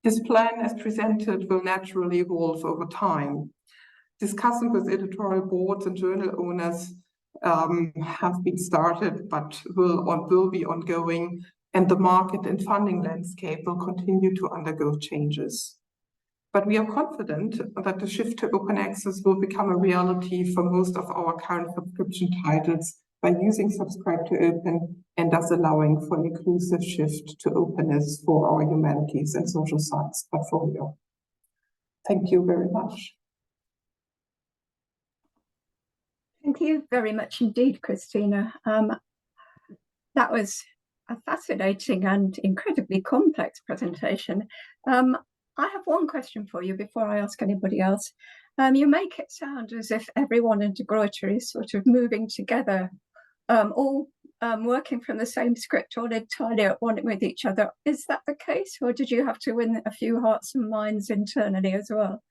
This plan, as presented, will naturally evolve over time. Discussions with editorial boards and journal owners have been started, but will be ongoing, and the market and funding landscape will continue to undergo changes. But we are confident that the shift to open access will become a reality for most of our current subscription titles by using Subscribe to Open and thus allowing for an inclusive shift to openness for our humanities and social science portfolio. Thank you very much.
Thank you very much indeed, Christina. That was a fascinating and incredibly complex presentation. I have one question for you before I ask anybody else. You make it sound as if everyone in De Gruyter is sort of moving together, all working from the same script, all entirely at one with each other. Is that the case, or did you have to win a few hearts and minds internally as well?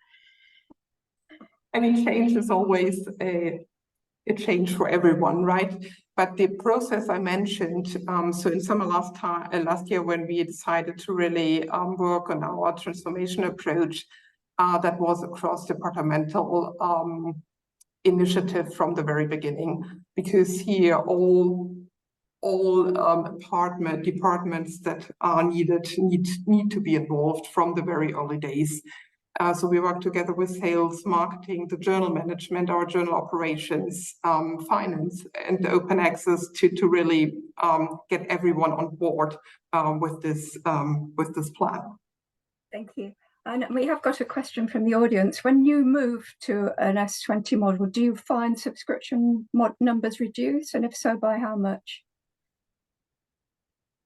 I mean, change is always a change for everyone, right? But the process I mentioned, so in summer last year, when we decided to really work on our transformation approach, that was across departmental initiative from the very beginning, because here all departments that are needed need to be involved from the very early days. So we work together with sales, marketing, the journal management, our journal operations, finance, and open access to really get everyone on board with this plan.
Thank you. And we have got a question from the audience. When you move to an S20 model, do you find subscription numbers reduce? And if so, by how much?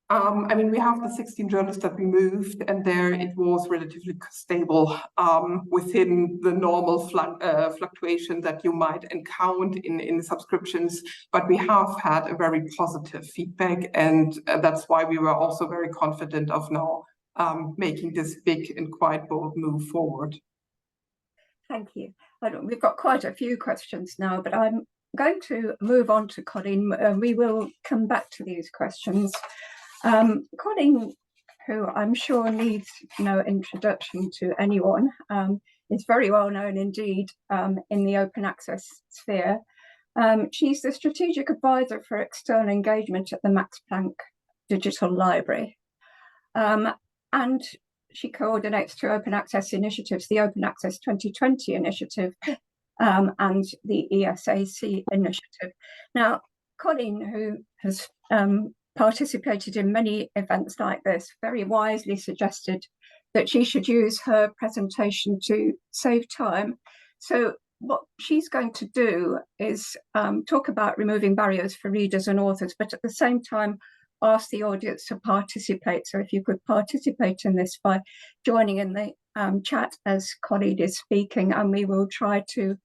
I mean, we have the 16 journals that we moved, and there it was relatively stable within the normal fluctuation that you might encounter in subscriptions. But we have had a very positive feedback, and that's why we were also very confident of now making this big and quite bold move forward.
Thank you. We've got quite a few questions now, but I'm going to move on to Colleen. We will come back to these questions. Colleen, who I'm sure needs no introduction to anyone, is very well known indeed in the open access sphere. She's the strategic advisor for external engagement at the Max Planck Digital Library. And she coordinates two open access initiatives, the Open Access 2020 initiative and the ESAC initiative. Now, Colleen, who has participated in many events like this, very wisely suggested that she should use her presentation to save time. So what she's going to do is talk about removing barriers for readers and authors, but at the same time ask the audience to participate. So if you could participate in this by joining in the chat as Colleen is speaking, and we will try to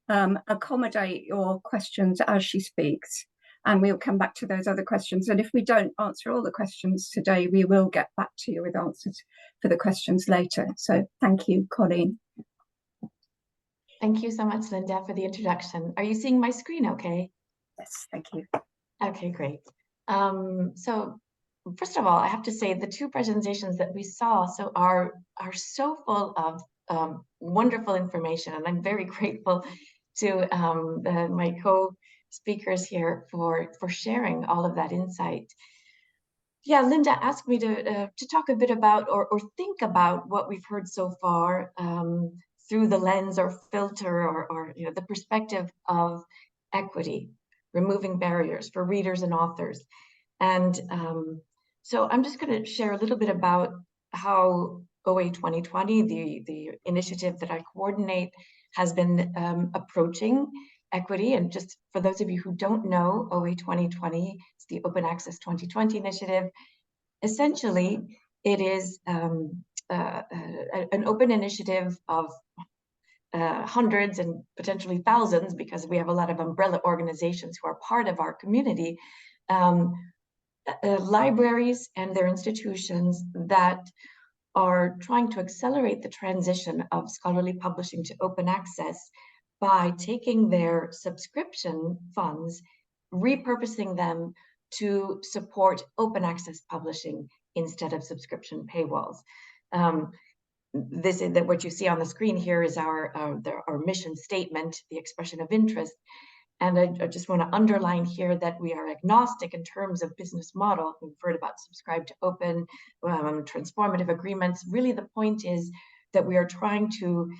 accommodate your questions as she speaks. And we'll come back to those other questions. And if we don't answer all the questions today, we will get back to you with answers for the questions later. So thank you, Colleen.
Thank you so much, Linda, for the introduction. Are you seeing my screen okay?
Yes, thank you.
Okay, great. So first of all, I have to say the two presentations that we saw are so full of wonderful information, and I'm very grateful to my co-speakers here for sharing all of that insight. Yeah, Linda asked me to talk a bit about or think about what we've heard so far through the lens or filter or you know, the perspective of equity, removing barriers for readers and authors. And so I'm just going to share a little bit about how OA 2020, the initiative that I coordinate, has been approaching equity. And just for those of you who don't know, OA 2020 is the Open Access 2020 initiative. Essentially, it is an open initiative of hundreds and potentially thousands, because we have a lot of umbrella organizations who are part of our community, libraries and their institutions that are trying to accelerate the transition of scholarly publishing to open access by taking their subscription funds, repurposing them to support open access publishing instead of subscription paywalls. This is what you see on the screen here is our mission statement, the expression of interest. And I just want to underline here that we are agnostic in terms of business model. We've heard about subscribe to open, transformative agreements. Really, the point is that we are trying to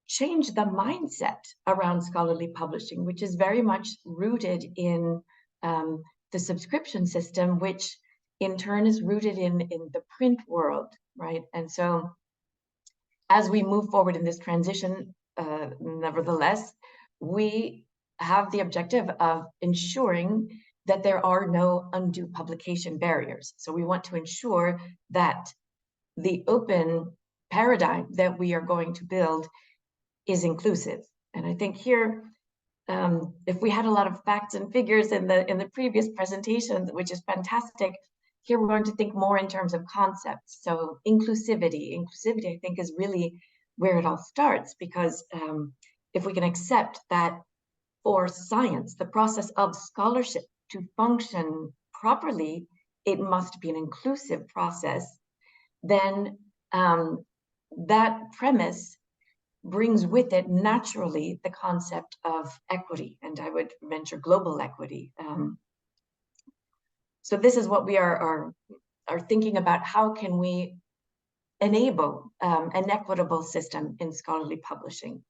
change the mindset around scholarly publishing, which is very much rooted in the subscription system, which in turn is rooted in the print world, right? And so as we move forward in this transition, nevertheless, we have the objective of ensuring that there are no undue publication barriers. So we want to ensure that the open paradigm that we are going to build is inclusive. And I think here, if we had a lot of facts and figures in the previous presentation, which is fantastic, here we're going to think more in terms of concepts. So inclusivity, I think, is really where it all starts, because if we can accept that for science, the process of scholarship to function properly, it must be an inclusive process, then that premise brings with it naturally the concept of equity, and I would venture global equity. So this is what we are thinking about. How can we enable an equitable system in scholarly publishing?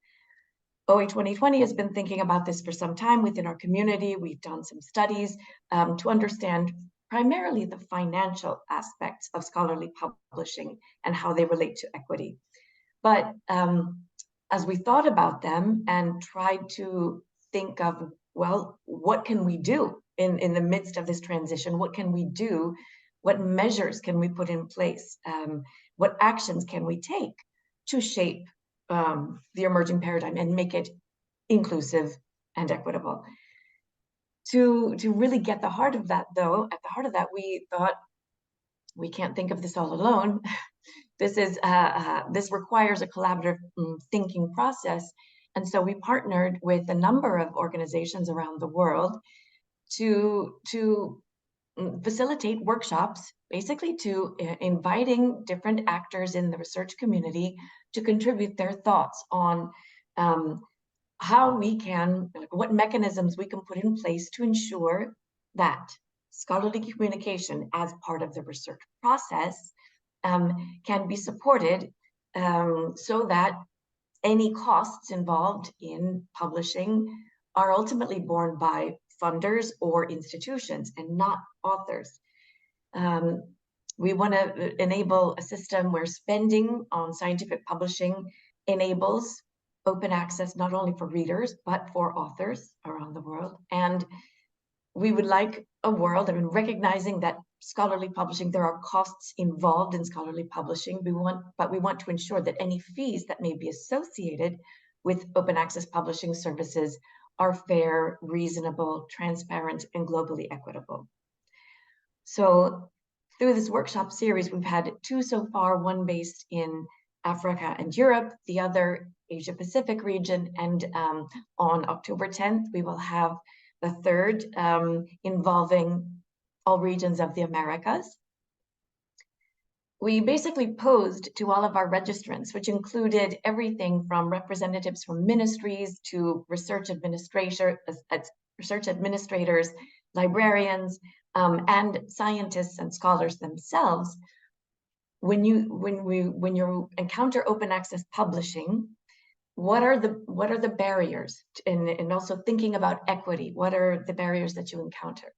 OA 2020 has been thinking about this for some time within our community. We've done some studies to understand primarily the financial aspects of scholarly publishing and how they relate to equity. But as we thought about them and tried to think of, well, what can we do in the midst of this transition? What can we do? What measures can we put in place? What actions can we take to shape the emerging paradigm and make it inclusive and equitable? To really get the heart of that, though, at the heart of that, we thought we can't think of this all alone. This requires a collaborative thinking process. And so we partnered with a number of organizations around the world to facilitate workshops, basically to inviting different actors in the research community to contribute their thoughts on how we can, what mechanisms we can put in place to ensure that scholarly communication as part of the research process can be supported so that any costs involved in publishing are ultimately borne by funders or institutions and not authors. We want to enable a system where spending on scientific publishing enables open access not only for readers, but for authors around the world. And we would like a world, recognizing that scholarly publishing, there are costs involved in scholarly publishing, but we want to ensure that any fees that may be associated with open access publishing services are fair, reasonable, transparent, and globally equitable. So through this workshop series, we've had 2 so far, one based in Africa and Europe, the other Asia Pacific region, and on October 10th, we will have the third involving all regions of the Americas. We basically posed to all of our registrants, which included everything from representatives from ministries to research administrators, librarians, and scientists and scholars themselves. When you encounter open access publishing, what are the barriers? And also thinking about equity, what are the barriers that you encounter?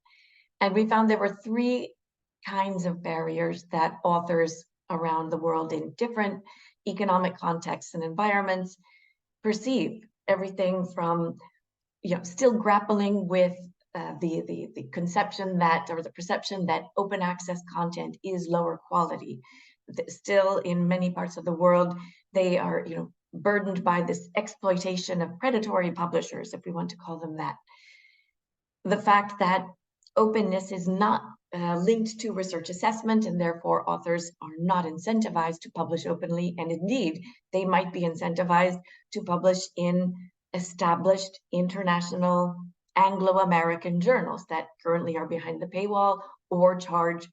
And we found there were 3 kinds of barriers that authors around the world in different economic contexts and environments perceive. Everything from, still grappling with the conception that, or the perception that open access content is lower quality. Still, in many parts of the world, they are, burdened by this exploitation of predatory publishers, if we want to call them that. The fact that openness is not linked to research assessment, and therefore authors are not incentivized to publish openly, and indeed they might be incentivized to publish in established international Anglo-American journals that currently are behind the paywall or charge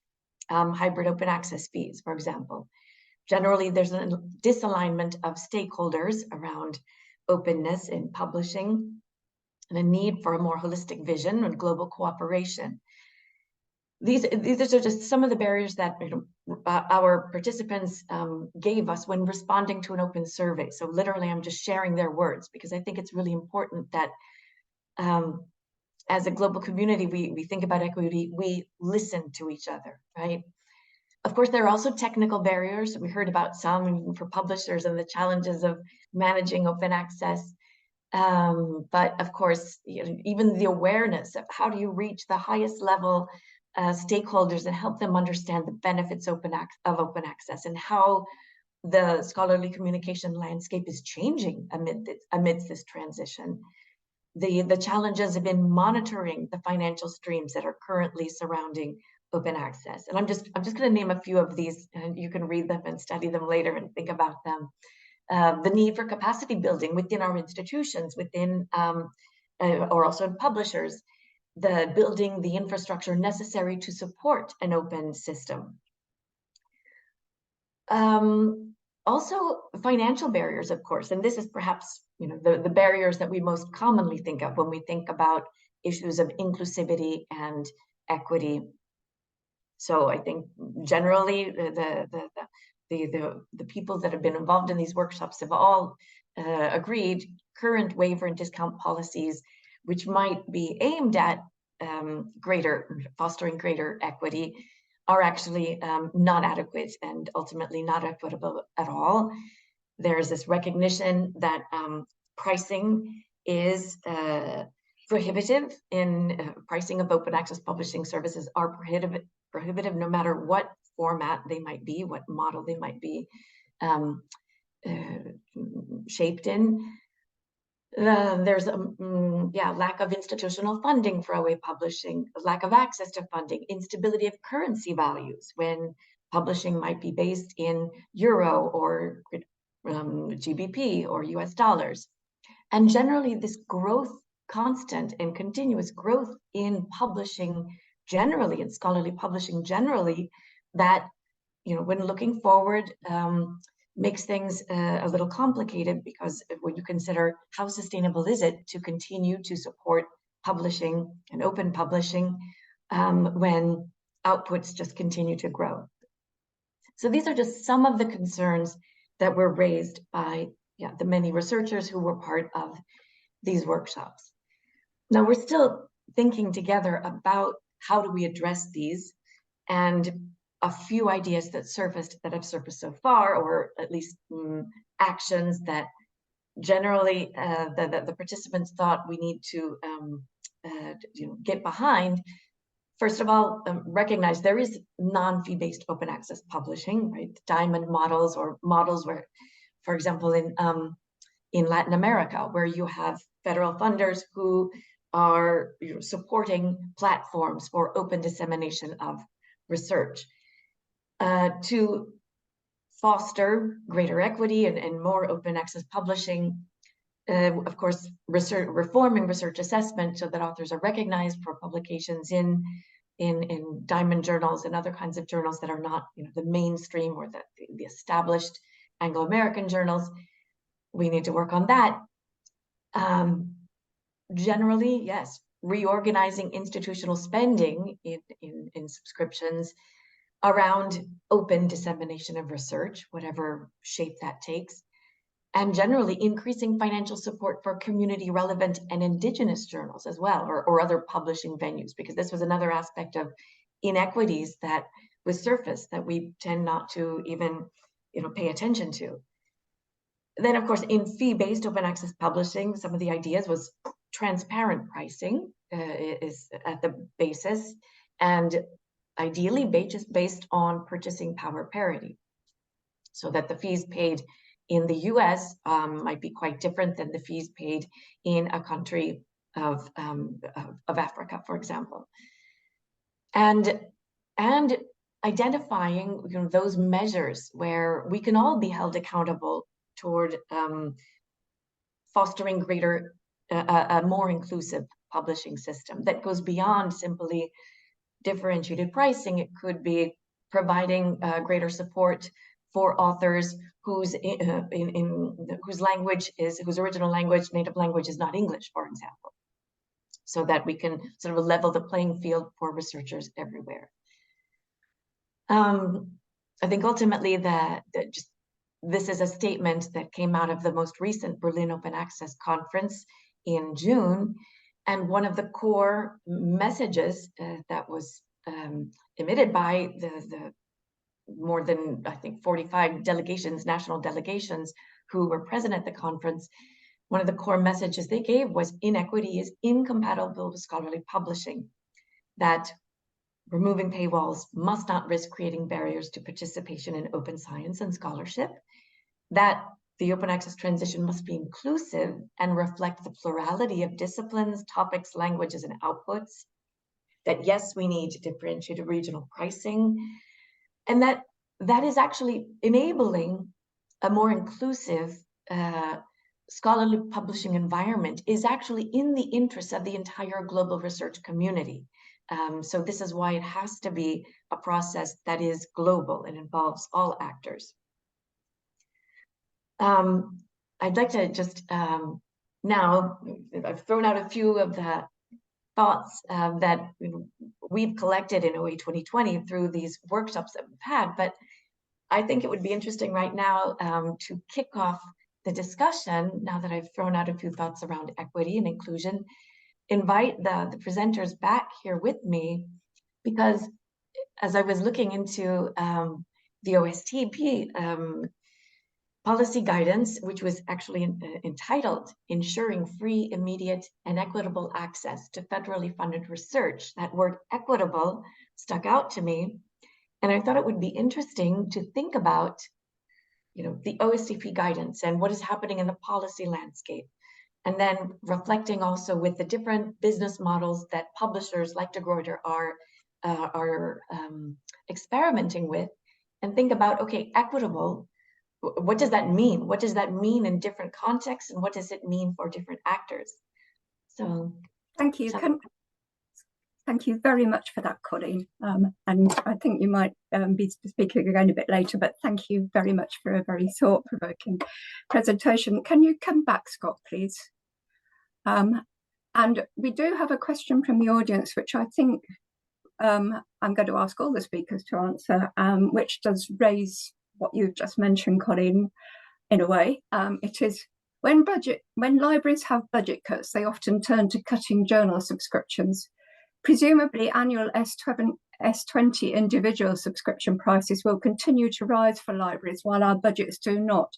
hybrid open access fees, for example. Generally, there's a disalignment of stakeholders around openness in publishing and a need for a more holistic vision and global cooperation. These are just some of the barriers that our participants gave us when responding to an open survey. So literally, I'm just sharing their words because I think it's really important that as a global community, we think about equity, we listen to each other, right? Of course, there are also technical barriers. We heard about some for publishers and the challenges of managing open access. But of course, even the awareness of how do you reach the highest level stakeholders and help them understand the benefits of open access and how the scholarly communication landscape is changing amidst this transition. The challenges have been monitoring the financial streams that are currently surrounding open access. And I'm just going to name a few of these, and you can read them and study them later and think about them. The need for capacity building within our institutions, within or also in publishers, the building the infrastructure necessary to support an open system. Also financial barriers, of course, and this is perhaps the barriers that we most commonly think of when we think about issues of inclusivity and equity. So I think generally the people that have been involved in these workshops have all agreed current waiver and discount policies, which might be aimed at fostering greater equity, are actually not adequate and ultimately not equitable at all. There's this recognition that pricing is prohibitive in pricing of open access publishing services are prohibitive no matter what format they might be, what model they might be shaped in. There's lack of institutional funding for OA publishing, lack of access to funding, instability of currency values when publishing might be based in euro or GBP or US dollars. And generally this growth, constant and continuous growth in publishing generally, in scholarly publishing generally, that when looking forward makes things a little complicated, because when you consider how sustainable is it to continue to support publishing and open publishing when outputs just continue to grow. So these are just some of the concerns that were raised by the many researchers who were part of these workshops. Now we're still thinking together about how do we address these, and a few ideas that have surfaced so far, or at least actions that generally the participants thought we need to get behind. First of all, recognize there is non-fee-based open access publishing, right? Diamond models, or models where, for example, in Latin America, where you have federal funders who are supporting platforms for open dissemination of research. To foster greater equity and more open access publishing, of course, reforming research assessment so that authors are recognized for publications in diamond journals and other kinds of journals that are not the mainstream or the established Anglo-American journals. We need to work on that. Generally, yes, reorganizing institutional spending in subscriptions around open dissemination of research, whatever shape that takes, and generally increasing financial support for community relevant and indigenous journals as well, or other publishing venues, because this was another aspect of inequities that was surfaced that we tend not to even pay attention to. Then, of course, in fee-based open access publishing, some of the ideas was transparent pricing is at the basis, and ideally based on purchasing power parity, so that the fees paid in the US might be quite different than the fees paid in a country of Africa, for example. And identifying those measures where we can all be held accountable toward fostering greater, a more inclusive publishing system that goes beyond simply differentiated pricing. It could be providing greater support for authors whose original language, native language, is not English, for example, so that we can sort of level the playing field for researchers everywhere. I think ultimately this is a statement that came out of the most recent Berlin Open Access Conference in June. And one of the core messages that was emitted by the more than, I think, 45 delegations, national delegations who were present at the conference, one of the core messages they gave was inequity is incompatible with scholarly publishing. That removing paywalls must not risk creating barriers to participation in open science and scholarship, that the open access transition must be inclusive and reflect the plurality of disciplines, topics, languages, and outputs, that yes, we need differentiated regional pricing, and that is actually enabling a more inclusive scholarly publishing environment is actually in the interest of the entire global research community. So this is why it has to be a process that is global and involves all actors. I'd like to just now, I've thrown out a few of the thoughts that we've collected in OA 2020 through these workshops that we've had, but I think it would be interesting right now to kick off the discussion, now that I've thrown out a few thoughts around equity and inclusion, invite the presenters back here with me, because as I was looking into the OSTP policy guidance, which was actually entitled Ensuring Free, Immediate, and Equitable Access to Federally Funded Research, that word equitable stuck out to me. And I thought it would be interesting to think about, the OSTP guidance and what is happening in the policy landscape. And then reflecting also with the different business models that publishers like De Gruyter are experimenting with, and think about, okay, equitable, what does that mean? What does that mean in different contexts, and what does it mean for different actors? So
thank you. Thank you very much for that, Colleen. And I think you might be speaking again a bit later, but thank you very much for a very thought-provoking presentation. Can you come back, Scott, please? And we do have a question from the audience, which I think I'm going to ask all the speakers to answer, which does raise what you've just mentioned, Colleen, in a way. It is, when libraries have budget cuts, they often turn to cutting journal subscriptions. Presumably annual S20 individual subscription prices will continue to rise for libraries while our budgets do not.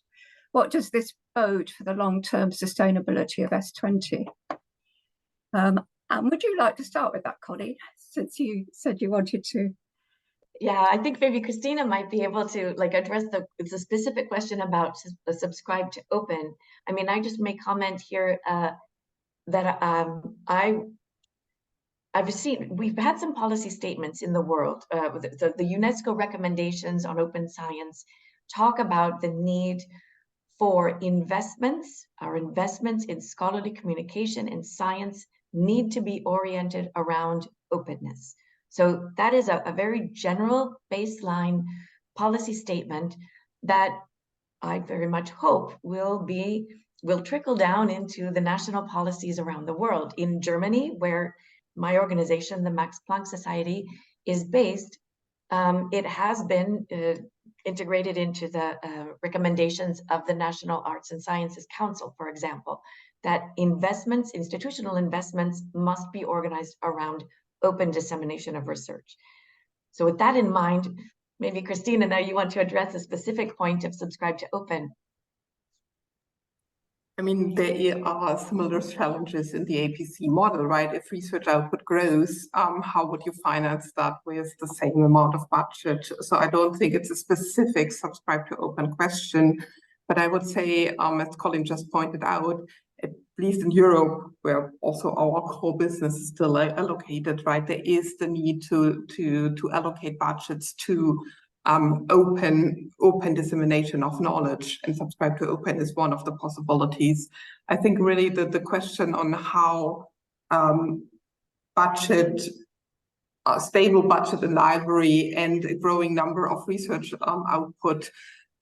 What does this bode for the long-term sustainability of S20? And would you like to start with that, Colleen, since you said you wanted to?
Yeah, I think maybe Christina might be able to address the specific question about the subscribe to open. I mean, I just may comment here that we've had some policy statements in the world. The UNESCO recommendations on open science talk about the need for investments. Our investments in scholarly communication and science need to be oriented around openness. So that is a very general baseline policy statement that I very much hope will trickle down into the national policies around the world. In Germany, where my organization, the Max Planck Society, is based, it has been integrated into the recommendations of the National Arts and Sciences Council, for example, that institutional investments must be organized around open dissemination of research. So with that in mind, maybe Christina, now you want to address a specific point of subscribe to open.
I mean, there are similar challenges in the APC model, right? If research output grows, how would you finance that with the same amount of budget? So I don't think it's a specific subscribe to open question, but I would say, as Colin just pointed out, at least in Europe, where also our core business is still allocated, right? There is the need to allocate budgets to open dissemination of knowledge, and subscribe to open is one of the possibilities. I think really the question on how stable budget in library and a growing number of research output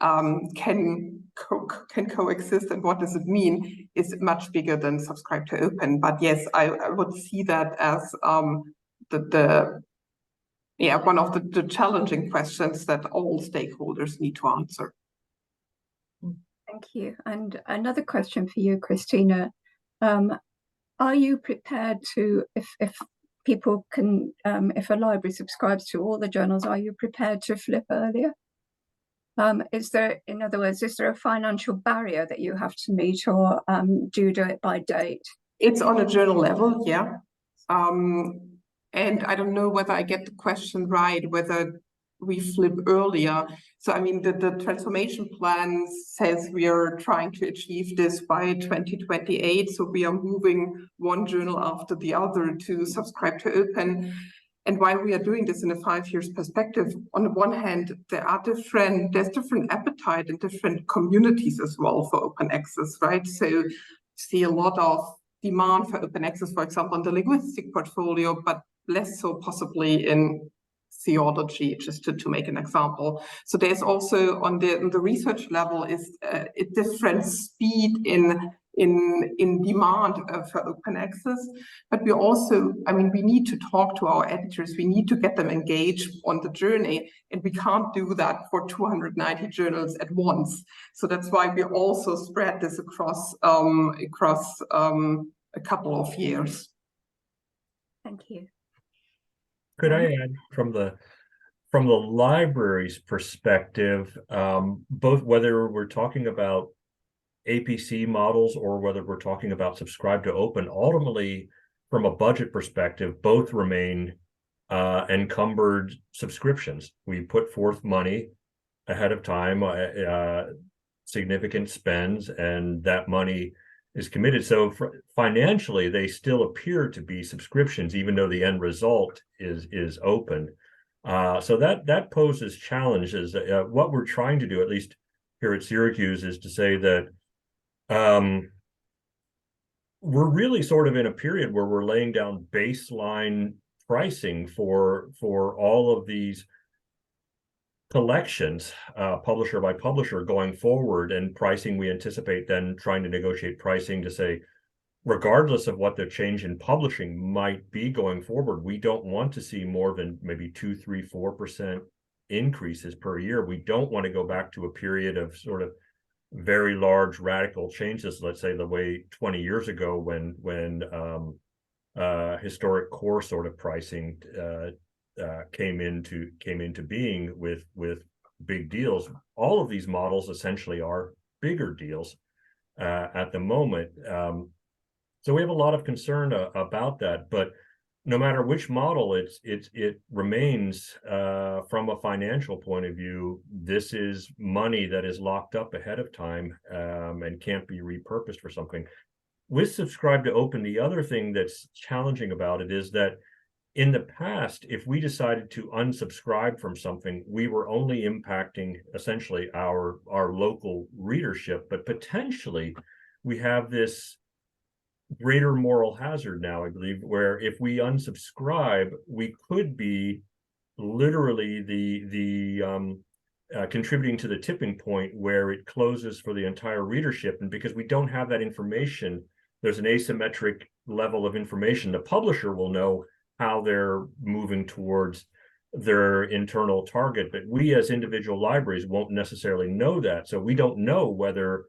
can coexist, and what does it mean, is much bigger than subscribe to open. But yes, I would see that as one of the challenging questions that all stakeholders need to answer.
Thank you. And another question for you, Christina. Are you prepared to, if people can, if a library subscribes to all the journals, are you prepared to flip earlier? Is there, in other words, is there a financial barrier that you have to meet, or do you do it by date?
It's on a journal level, yeah. And I don't know whether I get the question right, whether we flip earlier. So I mean, the transformation plan says we are trying to achieve this by 2028. So we are moving one journal after the other to subscribe to open. And while we are doing this in a 5 years perspective, on the one hand, there's different appetite in different communities as well for open access, right? So you see a lot of demand for open access, for example, in the linguistic portfolio, but less so possibly in theology, just to make an example. So there's also on the research level is a different speed in demand for open access, but we also, I mean, we need to talk to our editors, we need to get them engaged on the journey, and we can't do that for 290 journals at once. So that's why we also spread this across a couple of years.
Thank you.
Could I add from the library's perspective, both whether we're talking about APC models or whether we're talking about subscribe to open, ultimately from a budget perspective, both remain encumbered subscriptions. We put forth money ahead of time, significant spends, and that money is committed. So financially, they still appear to be subscriptions, even though the end result is open. So that poses challenges. What we're trying to do, at least here at Syracuse, is to say that we're really sort of in a period where we're laying down baseline pricing for all of these collections, publisher by publisher, going forward, and pricing we anticipate then trying to negotiate pricing to say, regardless of what the change in publishing might be going forward, we don't want to see more than maybe 2, 3, 4% increases per year. We don't want to go back to a period of sort of very large radical changes, let's say the way 20 years ago when historic core sort of pricing came into being with big deals. All of these models essentially are bigger deals at the moment. So we have a lot of concern about that, but no matter which model, it remains from a financial point of view, this is money that is locked up ahead of time and can't be repurposed for something. With subscribe to open, the other thing that's challenging about it is that in the past, if we decided to unsubscribe from something, we were only impacting essentially our local readership, but potentially we have this greater moral hazard now, I believe, where if we unsubscribe, we could be literally the contributing to the tipping point where it closes for the entire readership. And because we don't have that information, there's an asymmetric level of information. The publisher will know how they're moving towards their internal target, but we as individual libraries won't necessarily know that. So we don't know whether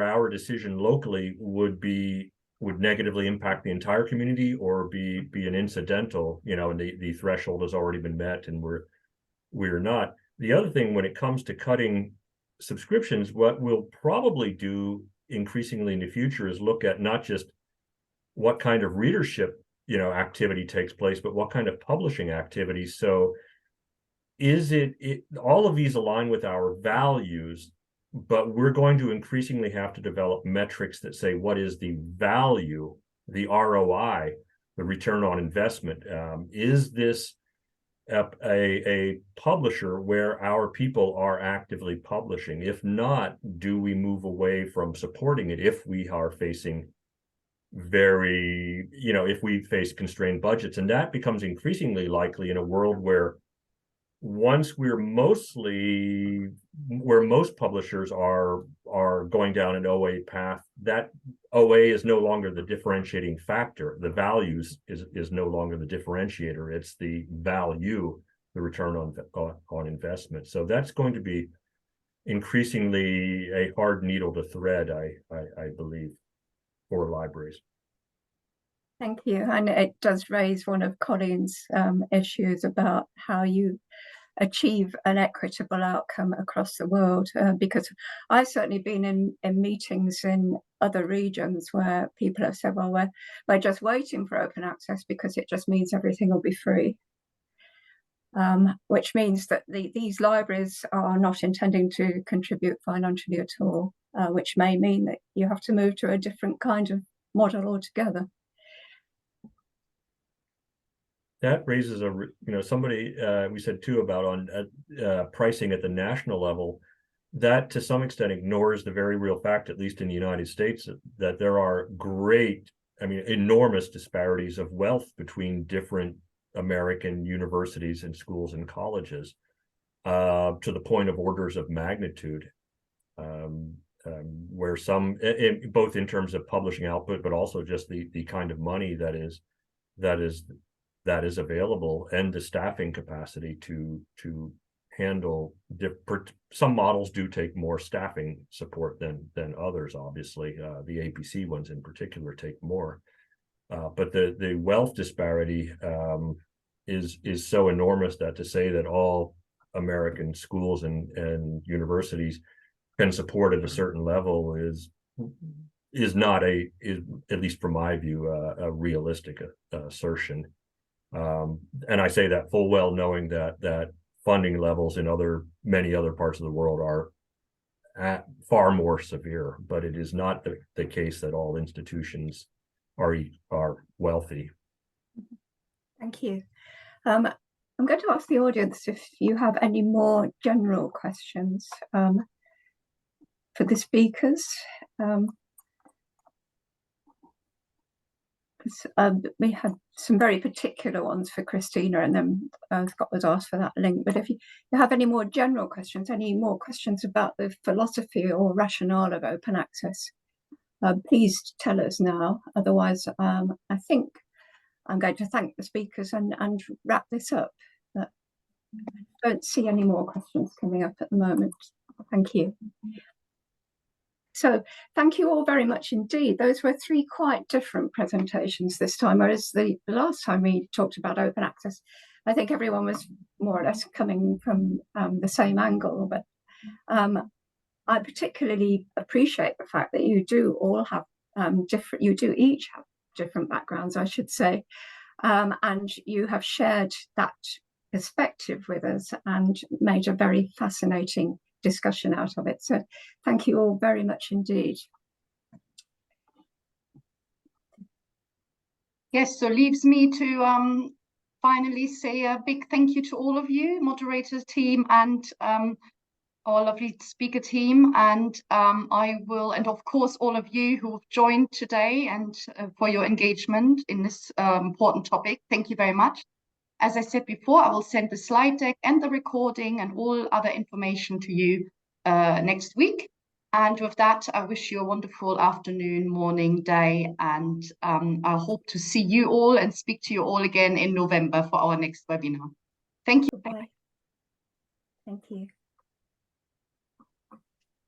our decision locally would negatively impact the entire community or be an incidental, and the threshold has already been met and we're not. The other thing, when it comes to cutting subscriptions, what we'll probably do increasingly in the future is look at not just what kind of readership activity takes place, but what kind of publishing activity. So is it all of these align with our values, but we're going to increasingly have to develop metrics that say what is the value, the ROI, the return on investment. Is this a publisher where our people are actively publishing? If not, do we move away from supporting it if we are facing if we face constrained budgets? And that becomes increasingly likely in a world where once where most publishers are going down an OA path, that OA is no longer the differentiating factor. The values is no longer the differentiator. It's the value, the return on investment. So that's going to be increasingly a hard needle to thread, I believe, for libraries.
Thank you. And it does raise one of Colleen's issues about how you achieve an equitable outcome across the world, because I've certainly been in meetings in other regions where people have said, well, we're just waiting for open access because it just means everything will be free. Which means that these libraries are not intending to contribute financially at all, which may mean that you have to move to a different kind of model altogether.
That raises somebody we said too about on pricing at the national level. That to some extent ignores the very real fact, at least in the United States, that there are enormous disparities of wealth between different American universities and schools and colleges, to the point of orders of magnitude, where some, both in terms of publishing output, but also just the kind of money that is available and the staffing capacity to handle some models do take more staffing support than others. Obviously, the APC ones in particular take more, but the wealth disparity is so enormous that to say that all American schools and universities can support at a certain level is not at least from my view, a realistic assertion. And I say that full well knowing that funding levels in many other parts of the world are far more severe, but it is not the case that all institutions are wealthy.
Thank you. I'm going to ask the audience if you have any more general questions for the speakers. We had some very particular ones for Christina, and then Scott was asked for that link. But if you have any more general questions, any more questions about the philosophy or rationale of open access, please tell us now. Otherwise, I think I'm going to thank the speakers and wrap this up. But I don't see any more questions coming up at the moment. Thank you. So thank you all very much indeed. Those were three quite different presentations this time, whereas the last time we talked about open access, I think everyone was more or less coming from the same angle. But I particularly appreciate the fact that you do all have each have different backgrounds, I should say, and you have shared that perspective with us and made a very fascinating discussion out of it. So thank you all very much indeed.
Yes, so leaves me to finally say a big thank you to all of you, moderators team, and our lovely speaker team, and of course all of you who have joined today and for your engagement in this important topic. Thank you very much. As I said before, I will send the slide deck and the recording and all other information to you next week. And with that, I wish you a wonderful afternoon, morning, day, and I hope to see you all and speak to you all again in November for our next webinar. Thank you.
Bye. Thank you.